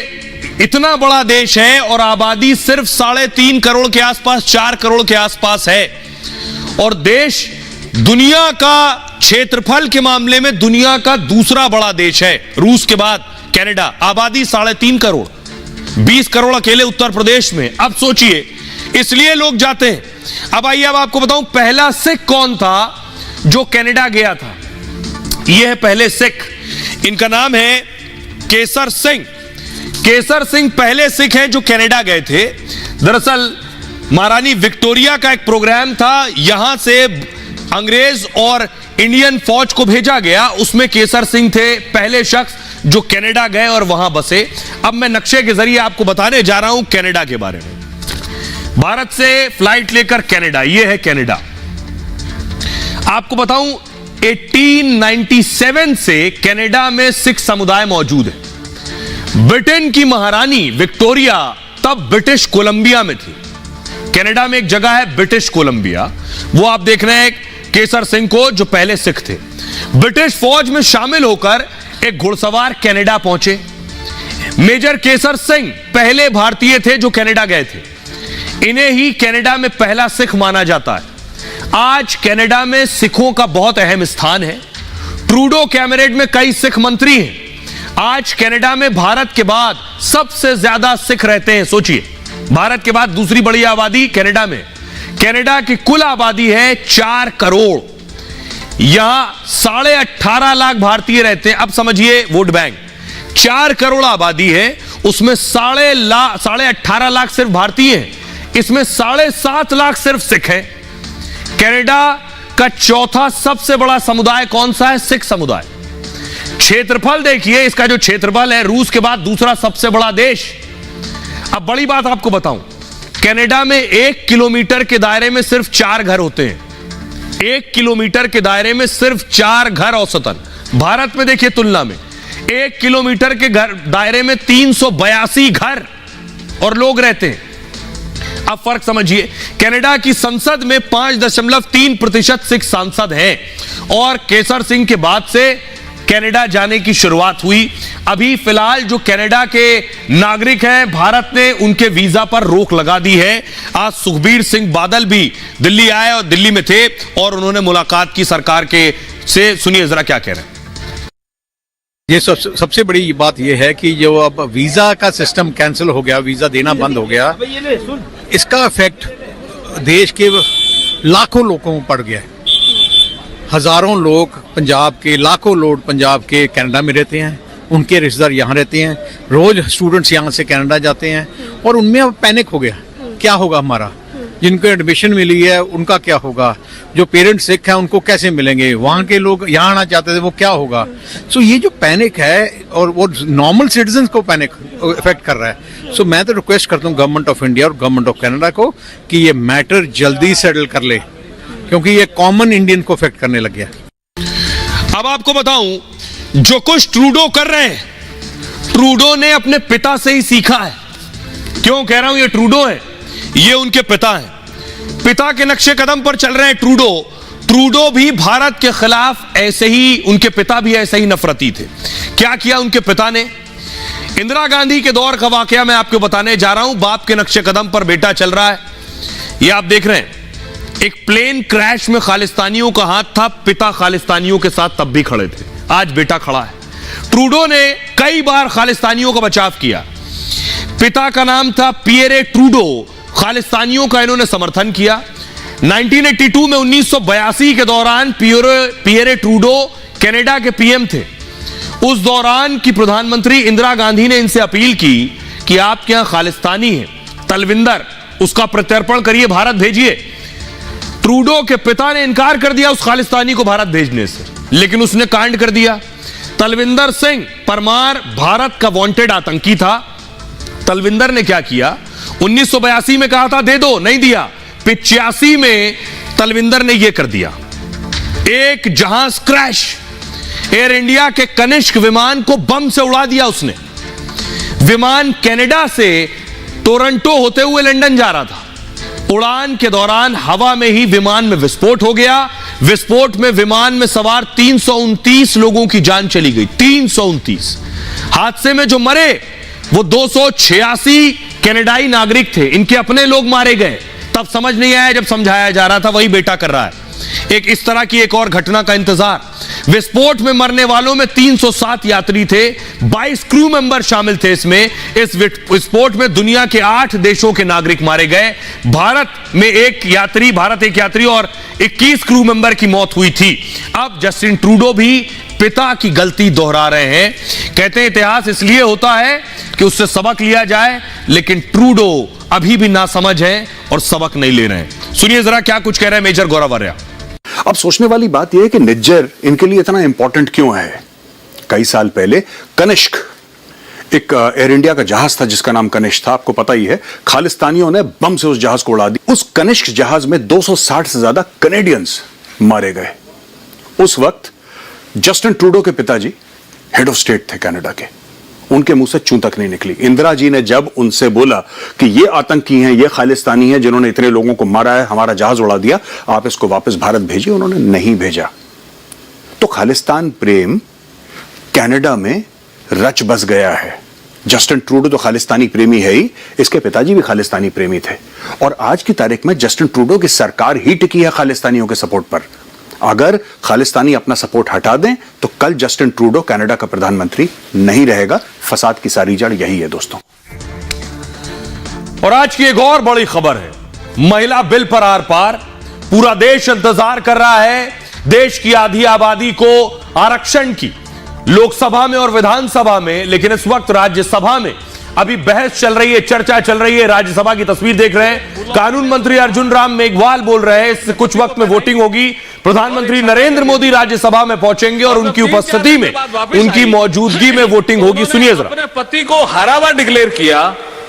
इतना बड़ा देश है और आबादी सिर्फ 3.5 करोड़ के आसपास, 4 करोड़ के आसपास है। और देश दुनिया का क्षेत्रफल के मामले में दुनिया का दूसरा बड़ा देश है, रूस के बाद कनाडा। आबादी 3.5 करोड़, 20 करोड़ अकेले उत्तर प्रदेश में। अब सोचिए, इसलिए लोग जाते हैं। अब आइए, अब आपको बताऊं पहला सिख कौन था जो कनाडा गया था। यह है पहले सिख, इनका नाम है केसर सिंह। केसर सिंह पहले सिख हैं जो कनाडा गए थे। दरअसल महारानी विक्टोरिया का एक प्रोग्राम था, यहां से अंग्रेज और इंडियन फौज को भेजा गया, उसमें केसर सिंह थे पहले शख्स जो कनाडा गए और वहां बसे। अब मैं नक्शे के जरिए आपको बताने जा रहा हूं कनाडा के बारे में। भारत से फ्लाइट लेकर कनाडा, यह है कनाडा। आपको बताऊं 1897 से कनाडा में सिख समुदाय मौजूद है। ब्रिटेन की महारानी विक्टोरिया तब ब्रिटिश कोलंबिया में थी। कनाडा में एक जगह है ब्रिटिश कोलंबिया, वो आप देख रहे हैं केसर सिंह को जो पहले सिख थे। ब्रिटिश फौज में शामिल होकर एक घुड़सवार कनाडा पहुंचे। मेजर केसर सिंह पहले भारतीय थे जो कनाडा गए थे। इन्हें ही कनाडा में पहला सिख माना जाता है। आज कनाडा में सिखों का बहुत अहम स्थान है। ट्रूडो कैबिनेट में कई सिख मंत्री हैं। आज कनाडा में भारत के बाद सबसे ज्यादा सिख रहते हैं। सोचिए, भारत के बाद दूसरी बड़ी आबादी कनाडा में। कनाडा की कुल आबादी है 4 करोड़। यहां 18.5 लाख भारतीय रहते हैं। अब समझिए वोट बैंक, 4 करोड़ आबादी है, उसमें 18.5 लाख सिर्फ भारतीय हैं, इसमें 7.5 लाख सिर्फ सिख हैं। कनाडा का चौथा सबसे बड़ा समुदाय कौन सा है? सिख समुदाय। क्षेत्रफल देखिए, इसका जो क्षेत्रफल है रूस के बाद दूसरा सबसे बड़ा देश। अब बड़ी बात आपको बताऊं, कनाडा में 1 किलोमीटर के दायरे में सिर्फ 4 घर होते हैं। 1 किलोमीटर के दायरे में सिर्फ 4 घर औसतन। भारत में देखिए तुलना में 1 किलोमीटर के दायरे में 382 घर और लोग रहते हैं। अब फर्क समझिए, कनाडा की संसद में 5.3% सिख सांसद हैं और केसर सिंह के बाद से कनाडा जाने की शुरुआत हुई। अभी फिलहाल जो कनाडा के नागरिक हैं, भारत ने उनके वीजा पर रोक लगा दी है। आज सुखबीर सिंह बादल भी दिल्ली आए और दिल्ली में थे और उन्होंने मुलाकात की सरकार के से। सुनिए जरा क्या कह रहे हैं। ये सबसे बड़ी बात यह है कि जो अब वीजा का सिस्टम कैंसिल हो गया, वीजा देना बंद हो गया, इसका इफेक्ट देश के लाखों लोगों को पड़ गया है। हजारों लोग पंजाब के, लाखों लोग पंजाब के कनाडा में रहते हैं, उनके रिश्तेदार यहाँ रहते हैं, रोज स्टूडेंट्स यहाँ से कनाडा जाते हैं और उनमें अब पैनिक हो गया, क्या होगा हमारा, जिनको एडमिशन मिली है उनका क्या होगा, जो पेरेंट्स सिख हैं उनको कैसे मिलेंगे, वहाँ के लोग यहाँ आना चाहते थे वो क्या होगा। सो ये जो पैनिक है और वो नॉर्मल सिटीजन को पैनिक इफेक्ट कर रहा है। सो मैं तो रिक्वेस्ट करता हूँ गवर्नमेंट ऑफ इंडिया और गवर्नमेंट ऑफ कनाडा को कि ये मैटर जल्दी सेटल कर ले, क्योंकि ये कॉमन इंडियन को इफेक्ट करने लग गया। अब आपको बताऊं, जो कुछ ट्रूडो कर रहे हैं, ट्रूडो ने अपने पिता से ही सीखा है। क्यों कह रहा हूं ये ट्रूडो है, ये उनके पिता हैं, पिता के नक्शे कदम पर चल रहे हैं ट्रूडो। ट्रूडो भी भारत के खिलाफ ऐसे ही, उनके पिता भी ऐसे ही नफरती थे। क्या किया उनके पिता ने? इंदिरा गांधी के दौर का वाकया मैं आपको बताने जा रहा हूं। बाप के नक्शे कदम पर बेटा चल रहा है, ये आप देख रहे हैं। एक प्लेन क्रैश में खालिस्तानियों का हाथ था, पिता खालिस्तानियों के साथ तब भी खड़े थे, आज बेटा खड़ा है। ट्रूडो ने कई बार खालिस्तानियों का बचाव किया। पिता का नाम था पियरे ट्रूडो, खालिस्तानियों का इन्होंने समर्थन किया। 1982 में 1982 के दौरान पियरे ट्रूडो कनाडा के पीएम थे। उस दौरान की प्रधानमंत्री इंदिरा गांधी ने इनसे अपील की कि आपके यहां खालिस्तानी है तलविंदर, उसका प्रत्यर्पण करिए, भारत भेजिए। ट्रूडो के पिता ने इनकार कर दिया उस खालिस्तानी को भारत भेजने से, लेकिन उसने कांड कर दिया। तलविंदर सिंह परमार भारत का वांटेड आतंकी था। तलविंदर ने क्या किया, 1982 में कहा था दे दो, नहीं दिया। 85 में तलविंदर ने यह कर दिया, एक जहाज क्रैश, एयर इंडिया के कनिष्क विमान को बम से उड़ा दिया उसने। विमान कनाडा से टोरंटो होते हुए लंदन जा रहा था। उड़ान के दौरान हवा में ही विमान में विस्फोट हो गया। विस्फोट में विमान में सवार 329 लोगों की जान चली गई, 329। हादसे में जो मरे वो 286 कनाडाई नागरिक थे, इनके अपने लोग मारे गए। तब समझ नहीं आया, जब समझाया जा रहा था वही बेटा कर रहा है। एक इस तरह की एक और घटना का इंतजार। विस्फोट में मरने वालों में 307 यात्री थे, 22 क्रू मेंबर शामिल थे इसमें। इस विस्फोट में दुनिया के 8 देशों के नागरिक मारे गए। भारत एक यात्री और 21 क्रू मेंबर की मौत हुई थी। अब जस्टिन ट्रूडो भी पिता की गलती दोहरा रहे हैं। कहते हैं इतिहास इसलिए होता है कि उससे सबक लिया जाए, लेकिन ट्रूडो अभी भी नासमझ है और सबक नहीं ले रहे हैं। सुनिए जरा क्या कुछ कह रहे हैं मेजर गौरव आर्या। अब सोचने वाली बात यह है कि निज्जर इनके लिए इतना इंपॉर्टेंट क्यों है। कई साल पहले कनिष्क, एक एयर इंडिया का जहाज था जिसका नाम कनिष्क था, आपको पता ही है। खालिस्तानियों ने बम से उस जहाज को उड़ा दिया। उस कनिष्क जहाज में 260 से ज्यादा कनेडियंस मारे गए। उस वक्त जस्टिन ट्रूडो के पिताजी हेड ऑफ स्टेट थे कनाडा के, उनके मुंह से चूं तक नहीं निकली। इंदिरा जी ने जब उनसे बोला कि ये आतंकी हैं, ये खालिस्तानी हैं जिन्होंने इतने लोगों को मारा है, हमारा जहाज उड़ा दिया, आप इसको वापस भारत भेजिए, उन्होंने नहीं भेजा। तो खालिस्तान प्रेम कनाडा में रच बस गया है। जस्टिन ट्रूडो तो खालिस्तानी प्रेमी है ही, इसके पिताजी भी खालिस्तानी प्रेमी थे। और आज की तारीख में जस्टिन ट्रूडो की सरकार ही टिकी है खालिस्तानियों के सपोर्ट पर। अगर खालिस्तानी अपना सपोर्ट हटा दें तो कल जस्टिन ट्रूडो कनाडा का प्रधानमंत्री नहीं रहेगा। फसाद की सारी जड़ यही है दोस्तों। और आज की एक और बड़ी खबर है, महिला बिल पर आर पार। पूरा देश इंतजार कर रहा है देश की आधी आबादी को आरक्षण की, लोकसभा में और विधानसभा में। लेकिन इस वक्त राज्यसभा में अभी बहस चल रही है, चर्चा चल रही है। राज्यसभा की तस्वीर देख रहे हैं, कानून मंत्री अर्जुन राम मेघवाल बोल रहे हैं इससे कुछ वक्त में वोटिंग होगी। प्रधानमंत्री नरेंद्र मोदी राज्यसभा में पहुंचेंगे और उनकी उपस्थिति में, उनकी मौजूदगी में वोटिंग होगी। सुनिए जरा। अपने पति को हारा हुआ डिक्लेयर किया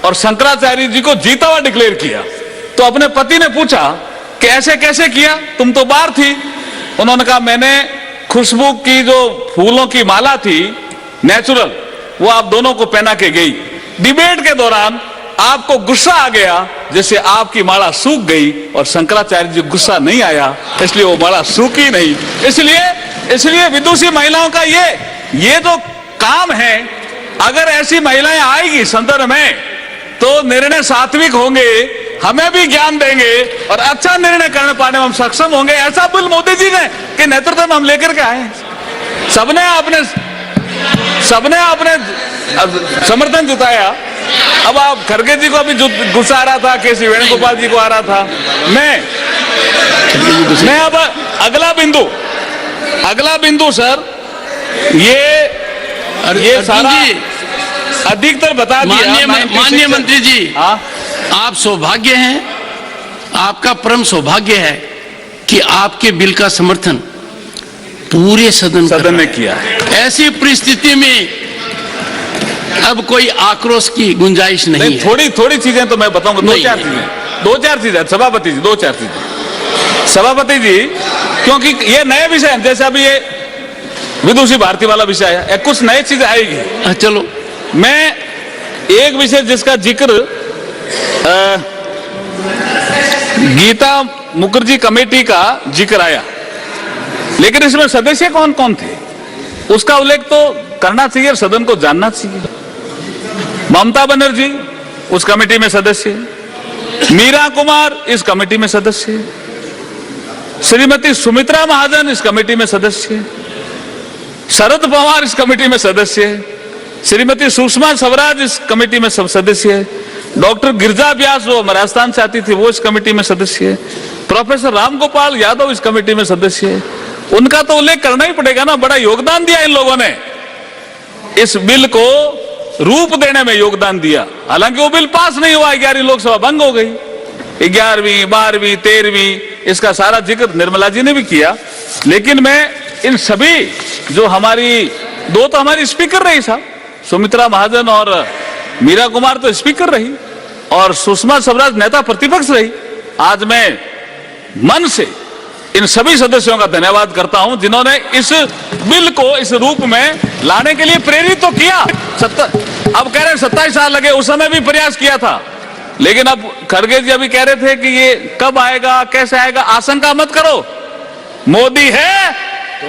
और शंकराचार्य जी को जीता हुआ डिक्लेयर किया। तो अपने पति ने पूछा कि ऐसे कैसे किया, तुम तो बाहर थी। उन्होंने कहा मैंने खुशबू की जो फूलों की माला थी नेचुरल, वो आप दोनों को पहना के गई। डिबेट के दौरान आपको गुस्सा आ गया, जैसे आपकी माला सूख गई, और शंकराचार्य जी गुस्सा नहीं आया, इसलिए वो माला सूखी नहीं। इसलिए विदुषी महिलाओं का ये जो काम है, अगर ऐसी महिलाएं आएगी संदर्भ में तो निर्णय सात्विक होंगे, हमें भी ज्ञान देंगे और अच्छा निर्णय करने पाने में हम सक्षम होंगे। ऐसा बिल मोदी जी ने के नेतृत्व में हम लेकर के आए। सबने आपने सबने आपने समर्थन जताया। अब आप खड़गे जी को अभी गुस्सा आ रहा था, केसी वेणुगोपाल जी को आ रहा था। मैं अब अगला बिंदु सर, ये सारा अधिकतर बता दिया। माननीय मंत्री जी, आप सौभाग्य हैं, आपका परम सौभाग्य है कि आपके बिल का समर्थन पूरे सदन ने किया है। ऐसी परिस्थिति में अब कोई आक्रोश की गुंजाइश नहीं है। थोड़ी चीजें तो मैं बताऊंगा, दो चार चीजें सभापति जी, 2-4 चीजें सभापति जी, क्योंकि ये नए विषय हैं, जैसे अभी ये विदुषी भारती वाला विषय है, कुछ नई चीजें आएगी। चलो, मैं एक विषय जिसका जिक्र गीता मुखर्जी कमेटी का जिक्र आया, लेकिन इसमें सदस्य कौन कौन थे उसका उल्लेख तो करना चाहिए, सदन को जानना चाहिए। ममता बनर्जी उस कमेटी में सदस्य, मीरा कुमार इस कमेटी में सदस्य, श्रीमती सुमित्रा महाजन इस कमेटी में सदस्य, शरद पवार इस कमेटी में सदस्य, श्रीमती सुषमा स्वराज इस कमेटी में सदस्य है, डॉक्टर गिरजा व्यास जो राजस्थान से आती थी वो इस कमेटी में सदस्य है, प्रोफेसर रामगोपाल यादव इस कमेटी में सदस्य है। उनका तो उल्लेख करना ही पड़ेगा ना, बड़ा योगदान दिया इन लोगों ने, इस बिल को रूप देने में योगदान दिया। हालांकि वो बिल पास नहीं हुआ, 11वीं लोकसभा भंग हो गई, 11वीं 12वीं 13वीं इसका सारा जिक्र निर्मला जी ने भी किया। लेकिन मैं इन सभी जो हमारी दो तो हमारी स्पीकर रही साहब, सुमित्रा महाजन और मीरा कुमार तो स्पीकर रही और सुषमा स्वराज नेता प्रतिपक्ष रही। आज मैं मन से इन सभी सदस्यों का धन्यवाद करता हूं जिन्होंने इस बिल को इस रूप में लाने के लिए प्रेरित तो किया। अब कह रहे 27 साल लगे, उस समय भी प्रयास किया था, लेकिन अब खड़गे जी अभी कह रहे थे कि ये कब आएगा कैसे आएगा, आशंका मत करो, मोदी है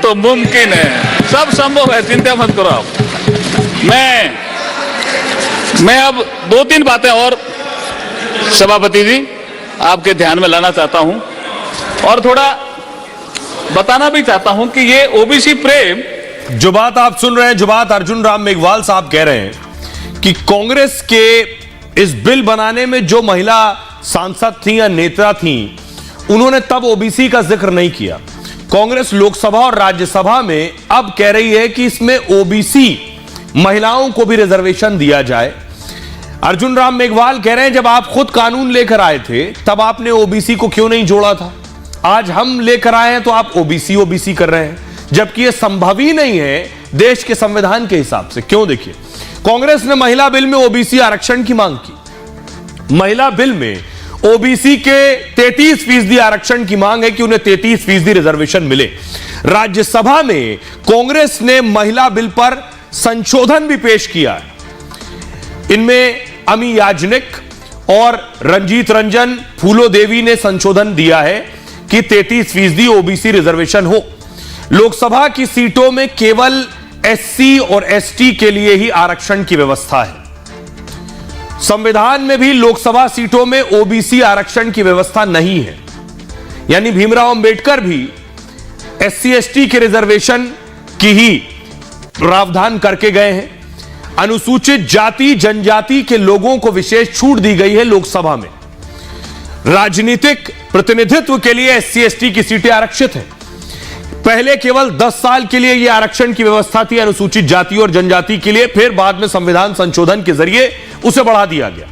तो मुमकिन है, सब संभव है, चिंता मत करो आप। मैं अब 2-3 बातें और सभापति जी आपके ध्यान में लाना चाहता हूं और थोड़ा बताना भी चाहता हूं कि ये ओबीसी प्रेम, जो बात आप सुन रहे हैं, जो बात अर्जुन राम मेघवाल साहब कह रहे हैं कि कांग्रेस के इस बिल बनाने में जो महिला सांसद थी या नेता थी, उन्होंने तब ओबीसी का जिक्र नहीं किया। कांग्रेस लोकसभा और राज्यसभा में अब कह रही है कि इसमें ओबीसी महिलाओं को भी रिजर्वेशन दिया जाए। अर्जुन राम मेघवाल कह रहे हैं जब आप खुद कानून लेकर आए थे तब आपने ओबीसी को क्यों नहीं जोड़ा था, आज हम लेकर आए हैं तो आप ओबीसी कर रहे हैं, जबकि यह संभव ही नहीं है देश के संविधान के हिसाब से। क्यों? देखिए, कांग्रेस ने महिला बिल में ओबीसी आरक्षण की मांग की। महिला बिल में ओबीसी के 33% आरक्षण की मांग है कि उन्हें 33% रिजर्वेशन मिले। राज्यसभा में कांग्रेस ने महिला बिल पर संशोधन भी पेश किया है। इनमें अमी याज्ञनिक और रंजीत रंजन फूलो देवी ने संशोधन दिया है कि 33% ओबीसी रिजर्वेशन हो। लोकसभा की सीटों में केवल एससी और एसटी के लिए ही आरक्षण की व्यवस्था है। संविधान में भी लोकसभा सीटों में ओबीसी आरक्षण की व्यवस्था नहीं है, यानी भीमराव अंबेडकर भी एससी एसटी के रिजर्वेशन की ही प्रावधान करके गए हैं। अनुसूचित जाति जनजाति के लोगों को विशेष छूट दी गई है लोकसभा में। राजनीतिक प्रतिनिधित्व के लिए एससी एसटी की सीटें आरक्षित हैं। पहले केवल 10 साल के लिए यह आरक्षण की व्यवस्था थी अनुसूचित जाति और जनजाति के लिए, फिर बाद में संविधान संशोधन के जरिए उसे बढ़ा दिया गया।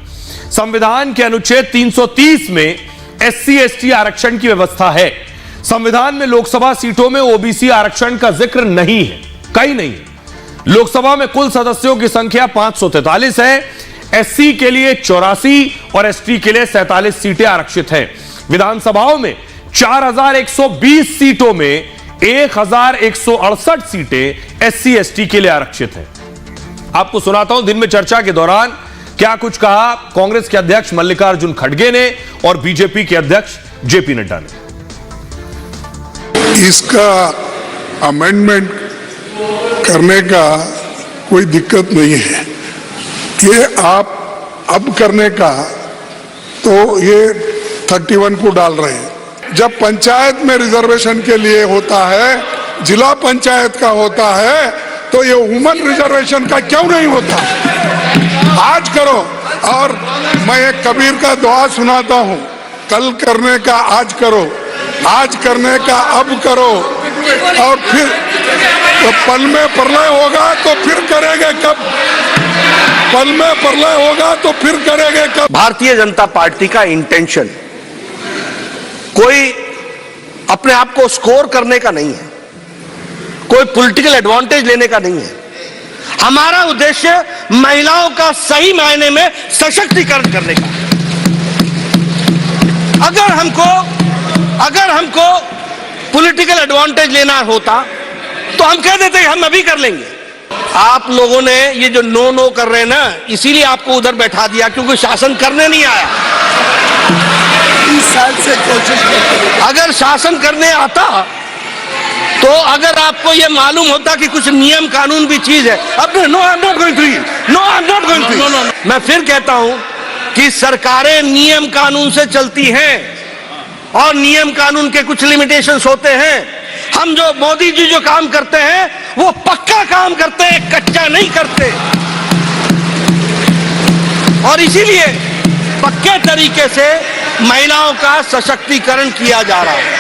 संविधान के अनुच्छेद 330 में एससी एसटी आरक्षण की व्यवस्था है। संविधान में लोकसभा सीटों में ओबीसी आरक्षण का जिक्र नहीं है, कहीं नहीं है। लोकसभा में कुल सदस्यों की संख्या 543 है। एससी के लिए 84 और एसटी के लिए 47 सीटें आरक्षित हैं। विधानसभाओं में 4120 सीटों में 1168 सीटें एससी एसटी के लिए आरक्षित हैं। आपको सुनाता हूं दिन में चर्चा के दौरान क्या कुछ कहा कांग्रेस के अध्यक्ष मल्लिकार्जुन खड़गे ने और बीजेपी के अध्यक्ष जेपी नड्डा ने। इसका अमेंडमेंट करने का कोई दिक्कत नहीं है, ये आप अब करने का तो ये 31 को डाल रहे हैं। जब पंचायत में रिजर्वेशन के लिए होता है, जिला पंचायत का होता है, तो ये वुमन रिजर्वेशन का क्यों नहीं होता? आज करो। और मैं एक कबीर का दुआ सुनाता हूँ, कल करने का आज करो, आज करने का अब करो, और फिर तो पल में प्रलय होगा तो फिर करेंगे कब? पल में प्रलय होगा तो फिर करेंगे कब? भारतीय जनता पार्टी का इंटेंशन कोई अपने आप को स्कोर करने का नहीं है, कोई पॉलिटिकल एडवांटेज लेने का नहीं है। हमारा उद्देश्य महिलाओं का सही मायने में सशक्तिकरण करने का। अगर हमको पॉलिटिकल एडवांटेज लेना होता तो हम कह देते हम अभी कर लेंगे। आप लोगों ने ये जो नो कर रहे हैं ना, इसीलिए आपको उधर बैठा दिया, क्योंकि शासन करने नहीं आया। 30 साल से कोशिश करते। अगर शासन करने आता तो अगर आपको ये मालूम होता कि कुछ नियम कानून भी चीज है, अब no I am not going to. मैं फिर कहता हूं कि सरकारें नियम कानून से चलती हैं और नियम कानून के कुछ लिमिटेशंस होते हैं। हम जो मोदी जी जो काम करते हैं वो पक्का काम करते हैं, कच्चा नहीं करते, और इसीलिए पक्के तरीके से महिलाओं का सशक्तिकरण किया जा रहा है।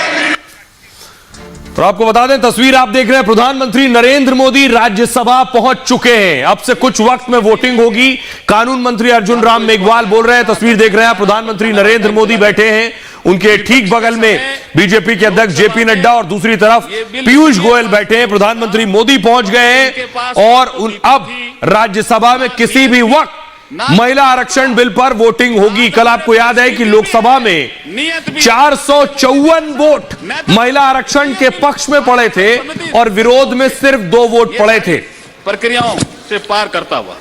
और आपको बता दें, तस्वीर आप देख रहे हैं, प्रधानमंत्री नरेंद्र मोदी राज्यसभा पहुंच चुके हैं। अब से कुछ वक्त में वोटिंग होगी। कानून मंत्री अर्जुन राम मेघवाल बोल रहे हैं। तस्वीर देख रहे हैं, प्रधानमंत्री नरेंद्र मोदी बैठे हैं, उनके ठीक बगल में बीजेपी के अध्यक्ष जेपी नड्डा और दूसरी तरफ पीयूष गोयल बैठे हैं। प्रधानमंत्री मोदी पहुंच गए हैं और अब राज्यसभा में किसी भी वक्त महिला आरक्षण बिल पर वोटिंग होगी। कल आपको याद है कि लोकसभा में 454 वोट महिला आरक्षण के पक्ष में पड़े थे और विरोध में सिर्फ 2 वोट पड़े थे, प्रक्रियाओं से पार करता हुआ।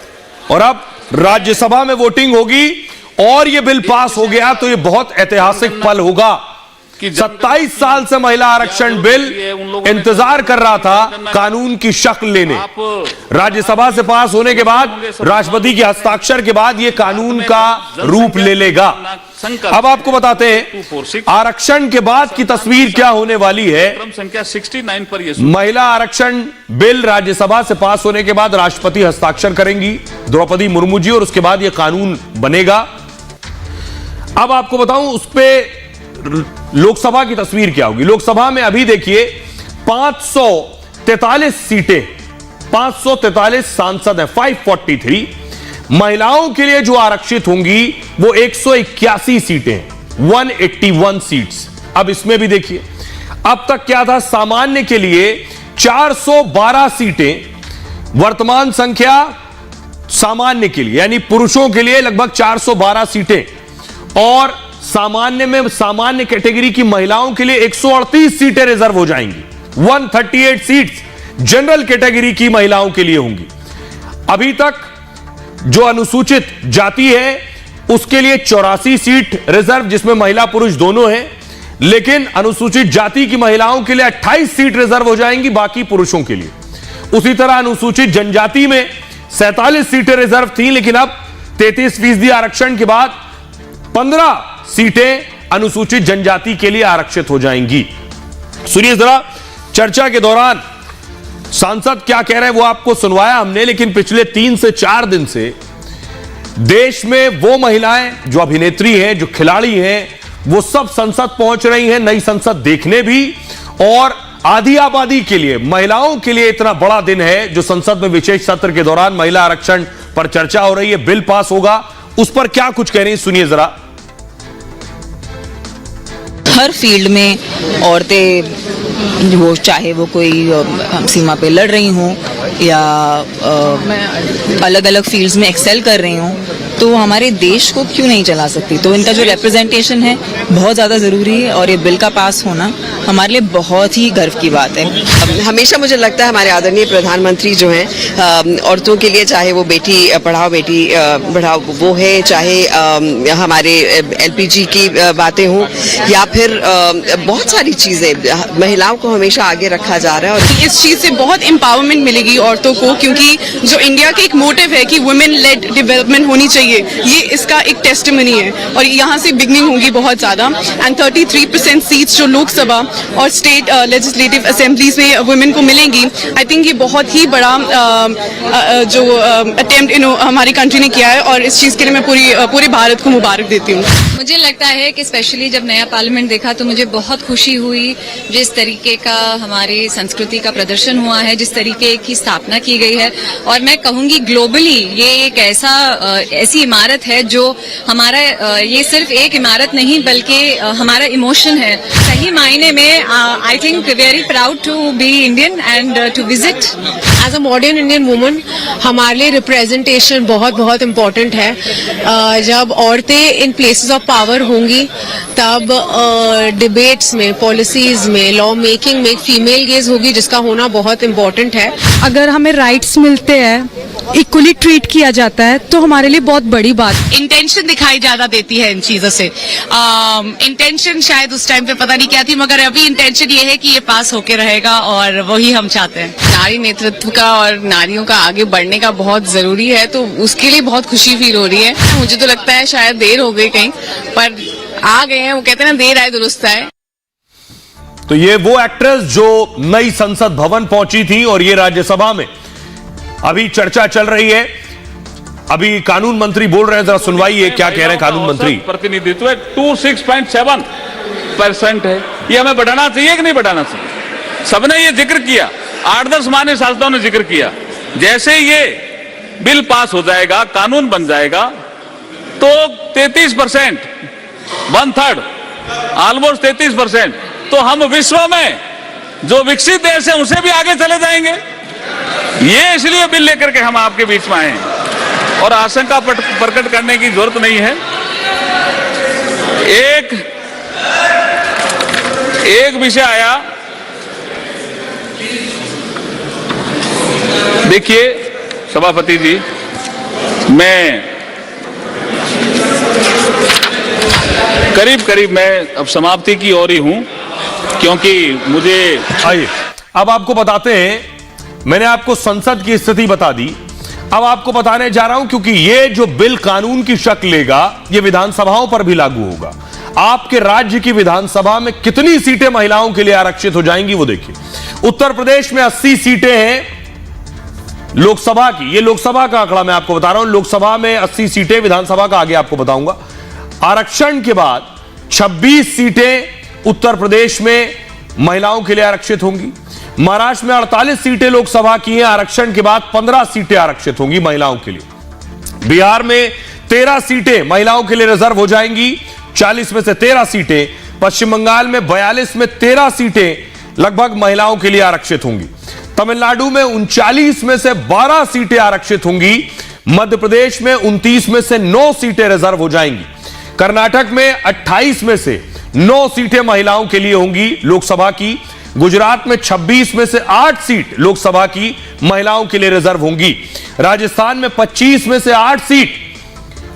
और अब राज्यसभा में वोटिंग होगी और यह बिल पास हो गया तो यह बहुत ऐतिहासिक पल होगा। 27 साल से महिला आरक्षण बिल इंतजार कर रहा था कानून की शक्ल लेने। राज्यसभा से पास होने के बाद राष्ट्रपति के हस्ताक्षर के बाद यह कानून का रूप ले लेगा। अब आपको बताते हैं आरक्षण के बाद की तस्वीर क्या होने वाली है। संख्या 69 पर यह महिला आरक्षण बिल राज्यसभा से पास होने के बाद राष्ट्रपति हस्ताक्षर करेंगी द्रौपदी मुर्मू जी, और उसके बाद यह कानून बनेगा। अब आपको बताऊं उस पे लोकसभा की तस्वीर क्या होगी। लोकसभा में अभी देखिए 543 सीटें, 543 सांसद हैं, 543। महिलाओं के लिए जो आरक्षित होंगी वो 181 सीटें, 181 सीट्स। अब इसमें भी देखिए अब तक क्या था, सामान्य के लिए 412 सीटें, वर्तमान संख्या सामान्य के लिए यानी पुरुषों के लिए लगभग 412 सीटें, और सामान्य कैटेगरी की महिलाओं के लिए 138 सीटें रिजर्व हो जाएंगी। 138 सीट्स जनरल कैटेगरी की महिलाओं के लिए होंगी। अभी तक जो अनुसूचित जाति है उसके लिए 84 सीट रिजर्व, जिसमें महिला पुरुष दोनों हैं, लेकिन अनुसूचित जाति की महिलाओं के लिए 28 सीट रिजर्व हो जाएंगी, बाकी पुरुषों के लिए। उसी तरह अनुसूचित जनजाति में 47 सीटें रिजर्व थी, लेकिन अब 33% आरक्षण के बाद 15 सीटें अनुसूचित जनजाति के लिए आरक्षित हो जाएंगी। सुनिए जरा, चर्चा के दौरान सांसद क्या कह रहे हैं वो आपको सुनवाया हमने, लेकिन पिछले 3 से 4 दिन से देश में वो महिलाएं जो अभिनेत्री हैं, जो खिलाड़ी हैं, वो सब संसद पहुंच रही हैं, नई संसद देखने भी, और आधी आबादी के लिए, महिलाओं के लिए इतना बड़ा दिन है जो संसद में विशेष सत्र के दौरान महिला आरक्षण पर चर्चा हो रही है, बिल पास होगा। उस पर क्या कुछ कह रही है सुनिए जरा। हर फील्ड में औरतें, वो चाहे वो कोई सीमा पे लड़ रही हों या अलग अलग फील्ड्स में एक्सेल कर रही हों, तो हमारे देश को क्यों नहीं चला सकती। तो इनका जो रिप्रेजेंटेशन है बहुत ज़्यादा ज़रूरी है, और ये बिल का पास होना हमारे लिए बहुत ही गर्व की बात है। हमेशा मुझे लगता है हमारे आदरणीय प्रधानमंत्री जो हैं औरतों के लिए, चाहे वो बेटी पढ़ाओ बेटी बढ़ाओ वो है, चाहे हमारे LPG की बातें हों, या फिर बहुत सारी चीज़ें, महिलाओं को हमेशा आगे रखा जा रहा है। और इस चीज़ से बहुत एम्पावरमेंट मिलेगी औरतों को, क्योंकि जो इंडिया का एक मोटिव है कि वुमेन लेड डेवलपमेंट होनी चाहिए, चाहिए, ये इसका एक टेस्टिमनी है और यहाँ से बिगनिंग होगी बहुत ज़्यादा। एंड 33% सीट्स जो लोकसभा और स्टेट लेजिस्लेटिव असेंबलीज में वुमेन को मिलेंगी, आई थिंक ये बहुत ही बड़ा जो अटेम्प्ट हमारी कंट्री ने किया है और इस चीज़ के लिए मैं पूरे भारत को मुबारक देती हूँ। मुझे लगता है कि स्पेशली जब नया पार्लियामेंट देखा तो मुझे बहुत खुशी हुई जिस तरीके का हमारी संस्कृति का प्रदर्शन हुआ है, जिस तरीके की स्थापना की गई है। और मैं कहूँगी ग्लोबली ये एक ऐसी इमारत है जो हमारा ये सिर्फ एक इमारत नहीं बल्कि हमारा इमोशन है। सही मायने में I think very proud to be Indian and to visit. As a modern Indian woman हमारे लिए रिप्रेजेंटेशन बहुत बहुत इम्पोर्टेंट है। जब औरतें इन प्लेसेस ऑफ पावर होंगी तब डिबेट्स में, पॉलिसीज में, लॉ मेकिंग में फीमेल गेज होगी, जिसका होना बहुत इम्पोर्टेंट है। अगर हमें राइट्स मिलते हैं, इक्वली ट्रीट किया जाता है तो हमारे लिए बहुत बड़ी बात। इंटेंशन दिखाई ज्यादा देती है इन चीजों से। इंटेंशन शायद उस टाइम पे पता नहीं क्या थी, मगर अभी इंटेंशन ये है कि ये पास होके रहेगा और वही हम चाहते हैं। नारी नेतृत्व का और नारियों का आगे बढ़ने का बहुत जरूरी है, तो उसके लिए बहुत खुशी फील हो रही है। मुझे तो लगता है शायद देर हो गई कहीं, पर आ गए हैं। वो कहते हैं ना, देर आए दुरुस्त आए। तो ये वो एक्ट्रेस जो नई संसद भवन पहुंची थी और ये राज्यसभा में अभी चर्चा चल रही है। अभी कानून मंत्री बोल रहे हैं, जरा सुनवाइए क्या कह रहे हैं कानून मंत्री। प्रतिनिधित्व 26.7% है, ये हमें बढ़ाना चाहिए कि नहीं बढ़ाना चाहिए? सबने ये जिक्र किया, 8-10 मान्य शासकों ने जिक्र किया। जैसे ये बिल पास हो जाएगा, कानून बन जाएगा, तो 33%, 1/3, ऑलमोस्ट 33%, तो हम विश्व में जो विकसित देश है उनसे भी आगे चले जाएंगे। ये इसलिए बिल लेकर के हम आपके बीच में आए हैं और आशंका प्रकट करने की जरूरत नहीं है। एक विषय आया, देखिए सभापति जी, मैं करीब मैं अब समाप्ति की ओर ही हूं, क्योंकि मुझे आइए अब आपको बताते हैं। मैंने आपको संसद की स्थिति बता दी, अब आपको बताने जा रहा हूं, क्योंकि ये जो बिल कानून की शक्ल लेगा ये विधानसभाओं पर भी लागू होगा। आपके राज्य की विधानसभा में कितनी सीटें महिलाओं के लिए आरक्षित हो जाएंगी वो देखिए। उत्तर प्रदेश में 80 सीटें हैं लोकसभा की, ये लोकसभा का आंकड़ा मैं आपको बता रहा हूं। लोकसभा में 80 सीटें, विधानसभा का आगे आपको बताऊंगा। आरक्षण के बाद 26 सीटें उत्तर प्रदेश में महिलाओं के लिए आरक्षित होंगी। महाराष्ट्र में 48 सीटें लोकसभा की हैं, आरक्षण के बाद 15 सीटें आरक्षित होंगी महिलाओं के लिए। बिहार में 13 सीटें महिलाओं के लिए रिजर्व हो जाएंगी, 40 में से 13 सीटें। पश्चिम बंगाल में 42 में 13 सीटें लगभग महिलाओं के लिए आरक्षित होंगी। तमिलनाडु में 39 में से 12 सीटें आरक्षित होंगी। मध्य प्रदेश में 29 में से 9 सीटें रिजर्व हो जाएंगी। कर्नाटक में 28 में से 9 सीटें महिलाओं के लिए होंगी लोकसभा की। गुजरात में 26 में से 8 सीट लोकसभा की महिलाओं के लिए रिजर्व होंगी। राजस्थान में 25 में से 8 सीट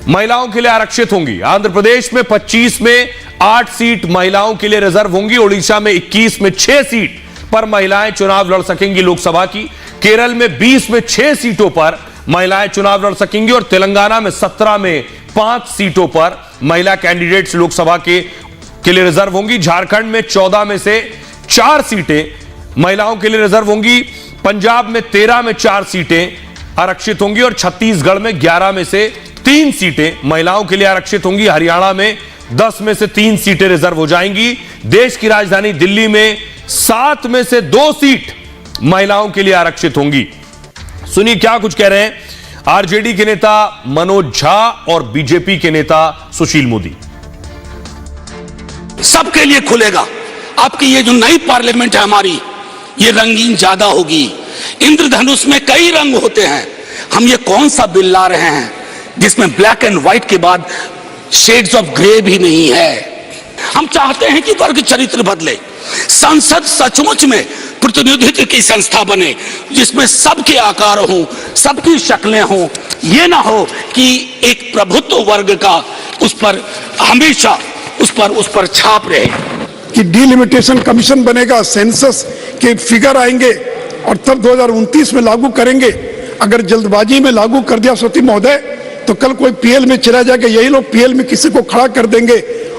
महिलाओं के लिए आरक्षित होंगी। आंध्र प्रदेश में 25 में 8 सीट महिलाओं के लिए रिजर्व होंगी। ओडिशा में 21 में 6 सीट पर महिलाएं चुनाव लड़ सकेंगी लोकसभा की। केरल में 20 में 6 सीटों पर महिलाएं चुनाव लड़ सकेंगी और तेलंगाना में 17 में 5 सीटों पर महिला कैंडिडेट्स लोकसभा के लिए रिजर्व होंगी। झारखंड में 14 में से 4 सीटें महिलाओं के लिए रिजर्व होंगी। पंजाब में 13 में 4 सीटें आरक्षित होंगी और छत्तीसगढ़ में 11 में से 3 सीटें महिलाओं के लिए आरक्षित होंगी। हरियाणा में 10 में से 3 सीटें रिजर्व हो जाएंगी। देश की राजधानी दिल्ली में 7 में से 2 सीट महिलाओं के लिए आरक्षित होंगी। सुनिए क्या कुछ कह रहे हैं आरजेडी के नेता मनोज झा और बीजेपी के नेता सुशील मोदी। सबके लिए खुलेगा। आपकी ये जो नई पार्लियामेंट है हमारी, ये रंगीन ज्यादा होगी। इंद्रधनुष में कई रंग होते हैं। हम ये कौन सा बिल ला रहे हैं जिसमें ब्लैक एंड व्हाइट के बाद शेड्स ऑफ ग्रे भी नहीं है। हम चाहते हैं कि वर्ग चरित्र बदले। संसद सचमुच में प्रतिनिधित्व की संस्था बने जिसमें सबके आकार हों, सबकी शक्लें हों। ये ना हो कि एक प्रभुत्व वर्ग का उस पर हमेशा उस पर छाप रहे। कि डिलिमिटेशन कमीशन बनेगा, सेंसस के फिगर आएंगे और तब 2029 में लागू करेंगे। अगर जल्दबाजी में लागू कर दिया सती महोदय तो कल कोई पीएल में चला जाएगा, यही लोग पीएल में किसी को खड़ा कर देंगे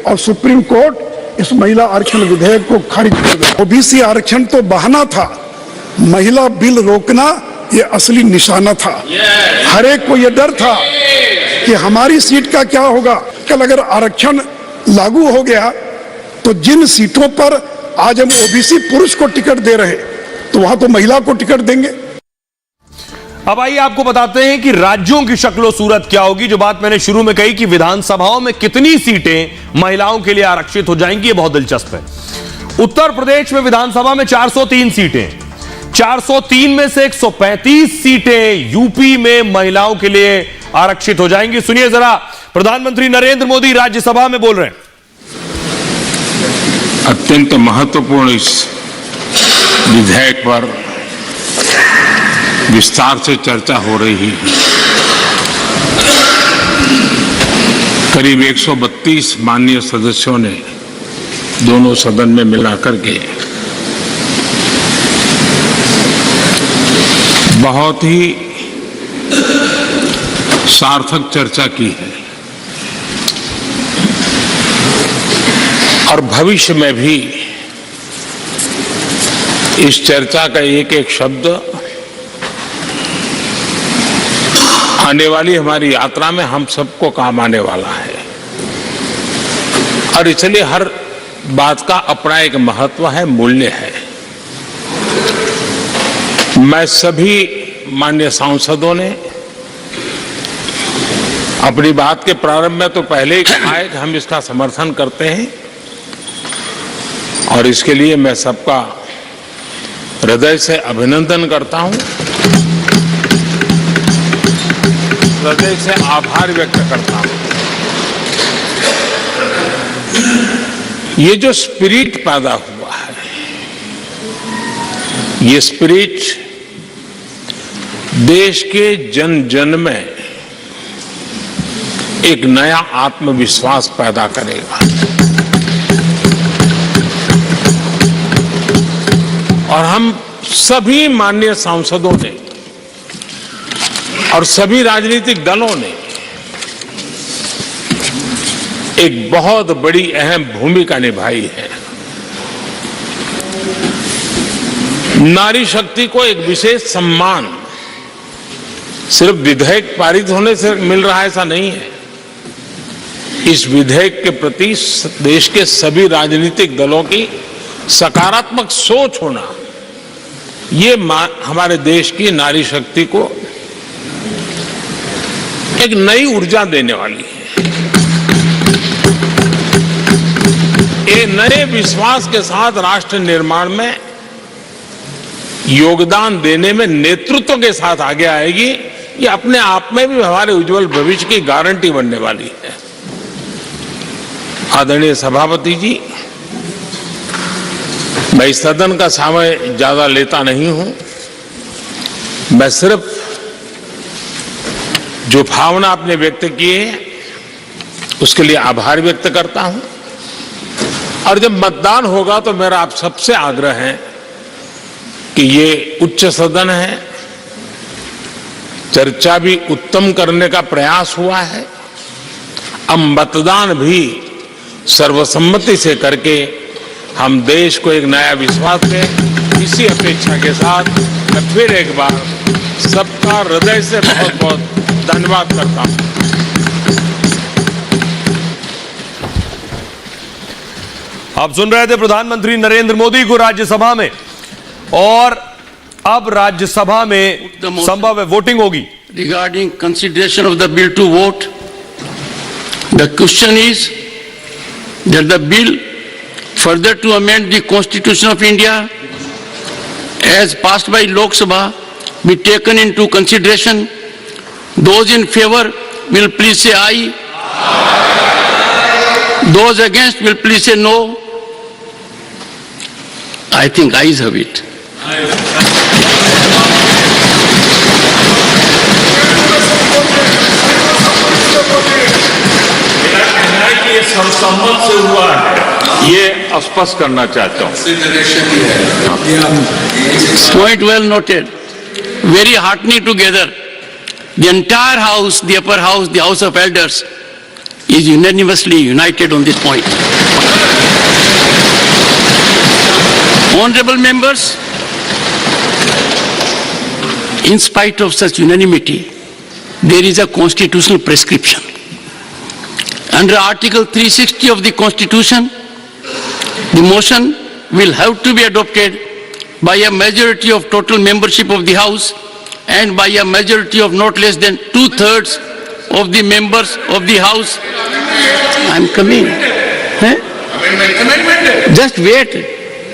और सुप्रीम कोर्ट इस महिला आरक्षण विधेयक को खारिज कर देगा। ओबीसी आरक्षण तो बहाना था, महिला बिल रोकना ये असली निशाना था। हर एक को ये डर था कि हमारी सीट का क्या होगा। कल अगर आरक्षण लागू हो गया तो जिन सीटों पर आज हम ओबीसी पुरुष को टिकट दे रहे तो वहां तो महिला को टिकट देंगे। अब आइए आपको बताते हैं कि राज्यों की शक्लो सूरत क्या होगी। जो बात मैंने शुरू में कही कि विधानसभाओं में कितनी सीटें महिलाओं के लिए आरक्षित हो जाएंगी, ये बहुत दिलचस्प है। उत्तर प्रदेश में विधानसभा में 403 सीटें, 403 में से 135 सीटें यूपी में महिलाओं के लिए आरक्षित हो जाएंगी। सुनिए जरा, प्रधानमंत्री नरेंद्र मोदी राज्यसभा में बोल रहे हैं। अत्यंत महत्वपूर्ण इस विधेयक पर विस्तार से चर्चा हो रही है। करीब 132 माननीय सदस्यों ने दोनों सदन में मिलाकर के बहुत ही सार्थक चर्चा की है और भविष्य में भी इस चर्चा का एक एक शब्द आने वाली हमारी यात्रा में हम सबको काम आने वाला है और इसलिए हर बात का अपना एक महत्व है, मूल्य है। मैं सभी माननीय सांसदों ने अपनी बात के प्रारंभ में तो पहले ही कहा है कि हम इसका समर्थन करते हैं और इसके लिए मैं सबका हृदय से अभिनंदन करता हूं, हृदय से आभार व्यक्त करता हूं। ये जो स्पिरिट पैदा हुआ है, ये स्पिरिट देश के जन जन में एक नया आत्मविश्वास पैदा करेगा और हम सभी माननीय सांसदों ने और सभी राजनीतिक दलों ने एक बहुत बड़ी अहम भूमिका निभाई है। नारी शक्ति को एक विशेष सम्मान सिर्फ विधेयक पारित होने से मिल रहा है ऐसा नहीं है। इस विधेयक के प्रति देश के सभी राजनीतिक दलों की सकारात्मक सोच होना, ये हमारे देश की नारी शक्ति को एक नई ऊर्जा देने वाली है। ये नए विश्वास के साथ राष्ट्र निर्माण में योगदान देने में नेतृत्व के साथ आगे आएगी। ये अपने आप में भी हमारे उज्जवल भविष्य की गारंटी बनने वाली है। आदरणीय सभापति जी, मैं इस सदन का समय ज्यादा लेता नहीं हूं। मैं सिर्फ जो भावना आपने व्यक्त की है उसके लिए आभार व्यक्त करता हूं और जब मतदान होगा तो मेरा आप सबसे आग्रह है कि ये उच्च सदन है, चर्चा भी उत्तम करने का प्रयास हुआ है। अब मतदान भी सर्वसम्मति से करके हम देश को एक नया विश्वास दें। इसी अपेक्षा के साथ मैं फिर एक बार सबका हृदय से बहुत बहुत धन्यवाद करता हूं। आप सुन रहे थे प्रधानमंत्री नरेंद्र मोदी को राज्यसभा में, और अब राज्यसभा में संभव है वोटिंग होगी। Regarding consideration of the bill to vote, the question is that the bill further to amend the Constitution of India as passed by Lok Sabha be taken into consideration. Those in favor will please say aye. Those against will please say no. I think ayes have it. ये सर्वसम्मत से हुआ है, ये स्पष्ट करना चाहता हूं। Point well noted. Very heartening together the entire house, the upper house, the House of Elders is unanimously united on this point. Honorable members, in spite of such unanimity, there is a constitutional prescription. Under Article 360 of the Constitution, the motion will have to be adopted by a majority of total membership of the House and by a majority of not less than 2/3 of the members of the House. I'm coming. Just wait.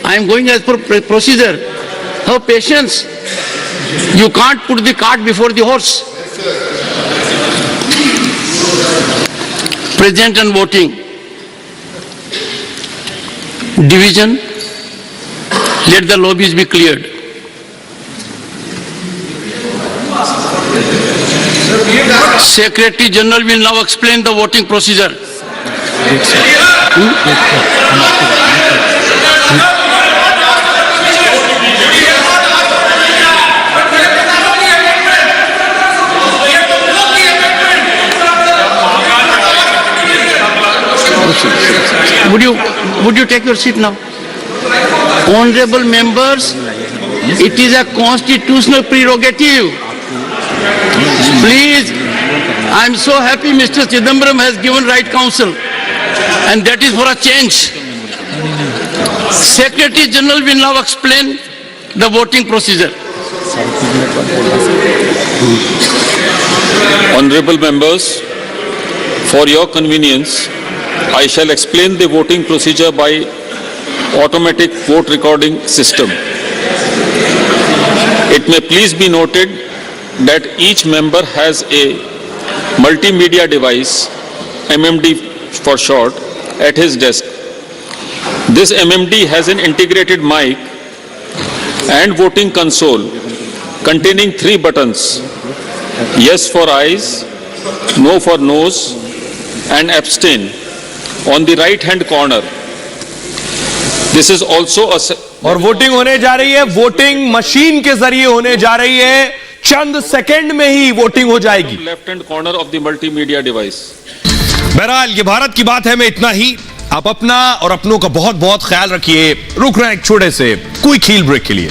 I'm going as per procedure. Have patience. You can't put the cart before the horse. Present and voting. Division. Let the lobbies be cleared. Secretary General will now explain the voting procedure. Would you take your seat now? Honorable members, it is a constitutional prerogative. Please, I am so happy Mr. Chidambaram has given right counsel, and that is for a change. Secretary General will now explain the voting procedure. Honorable members, for your convenience, I shall explain the voting procedure by automatic vote recording system. It may please be noted that each member has a multimedia device, MMD for short, at his desk. This MMD has an integrated mic and voting console containing 3 buttons: yes for ayes, no for noes, and abstain on the right hand corner. This is also a और voting होने जा रही है, voting machine के जरिए होने जा रही है, चंद सेकंड में ही वोटिंग हो जाएगी। Left hand corner of the multimedia device. बहरहाल ये भारत की बात है में इतना ही। आप अपना और अपनों का बहुत बहुत ख्याल रखिए। रुक रहे हैं एक छोटे से क्विक हील ब्रेक के लिए।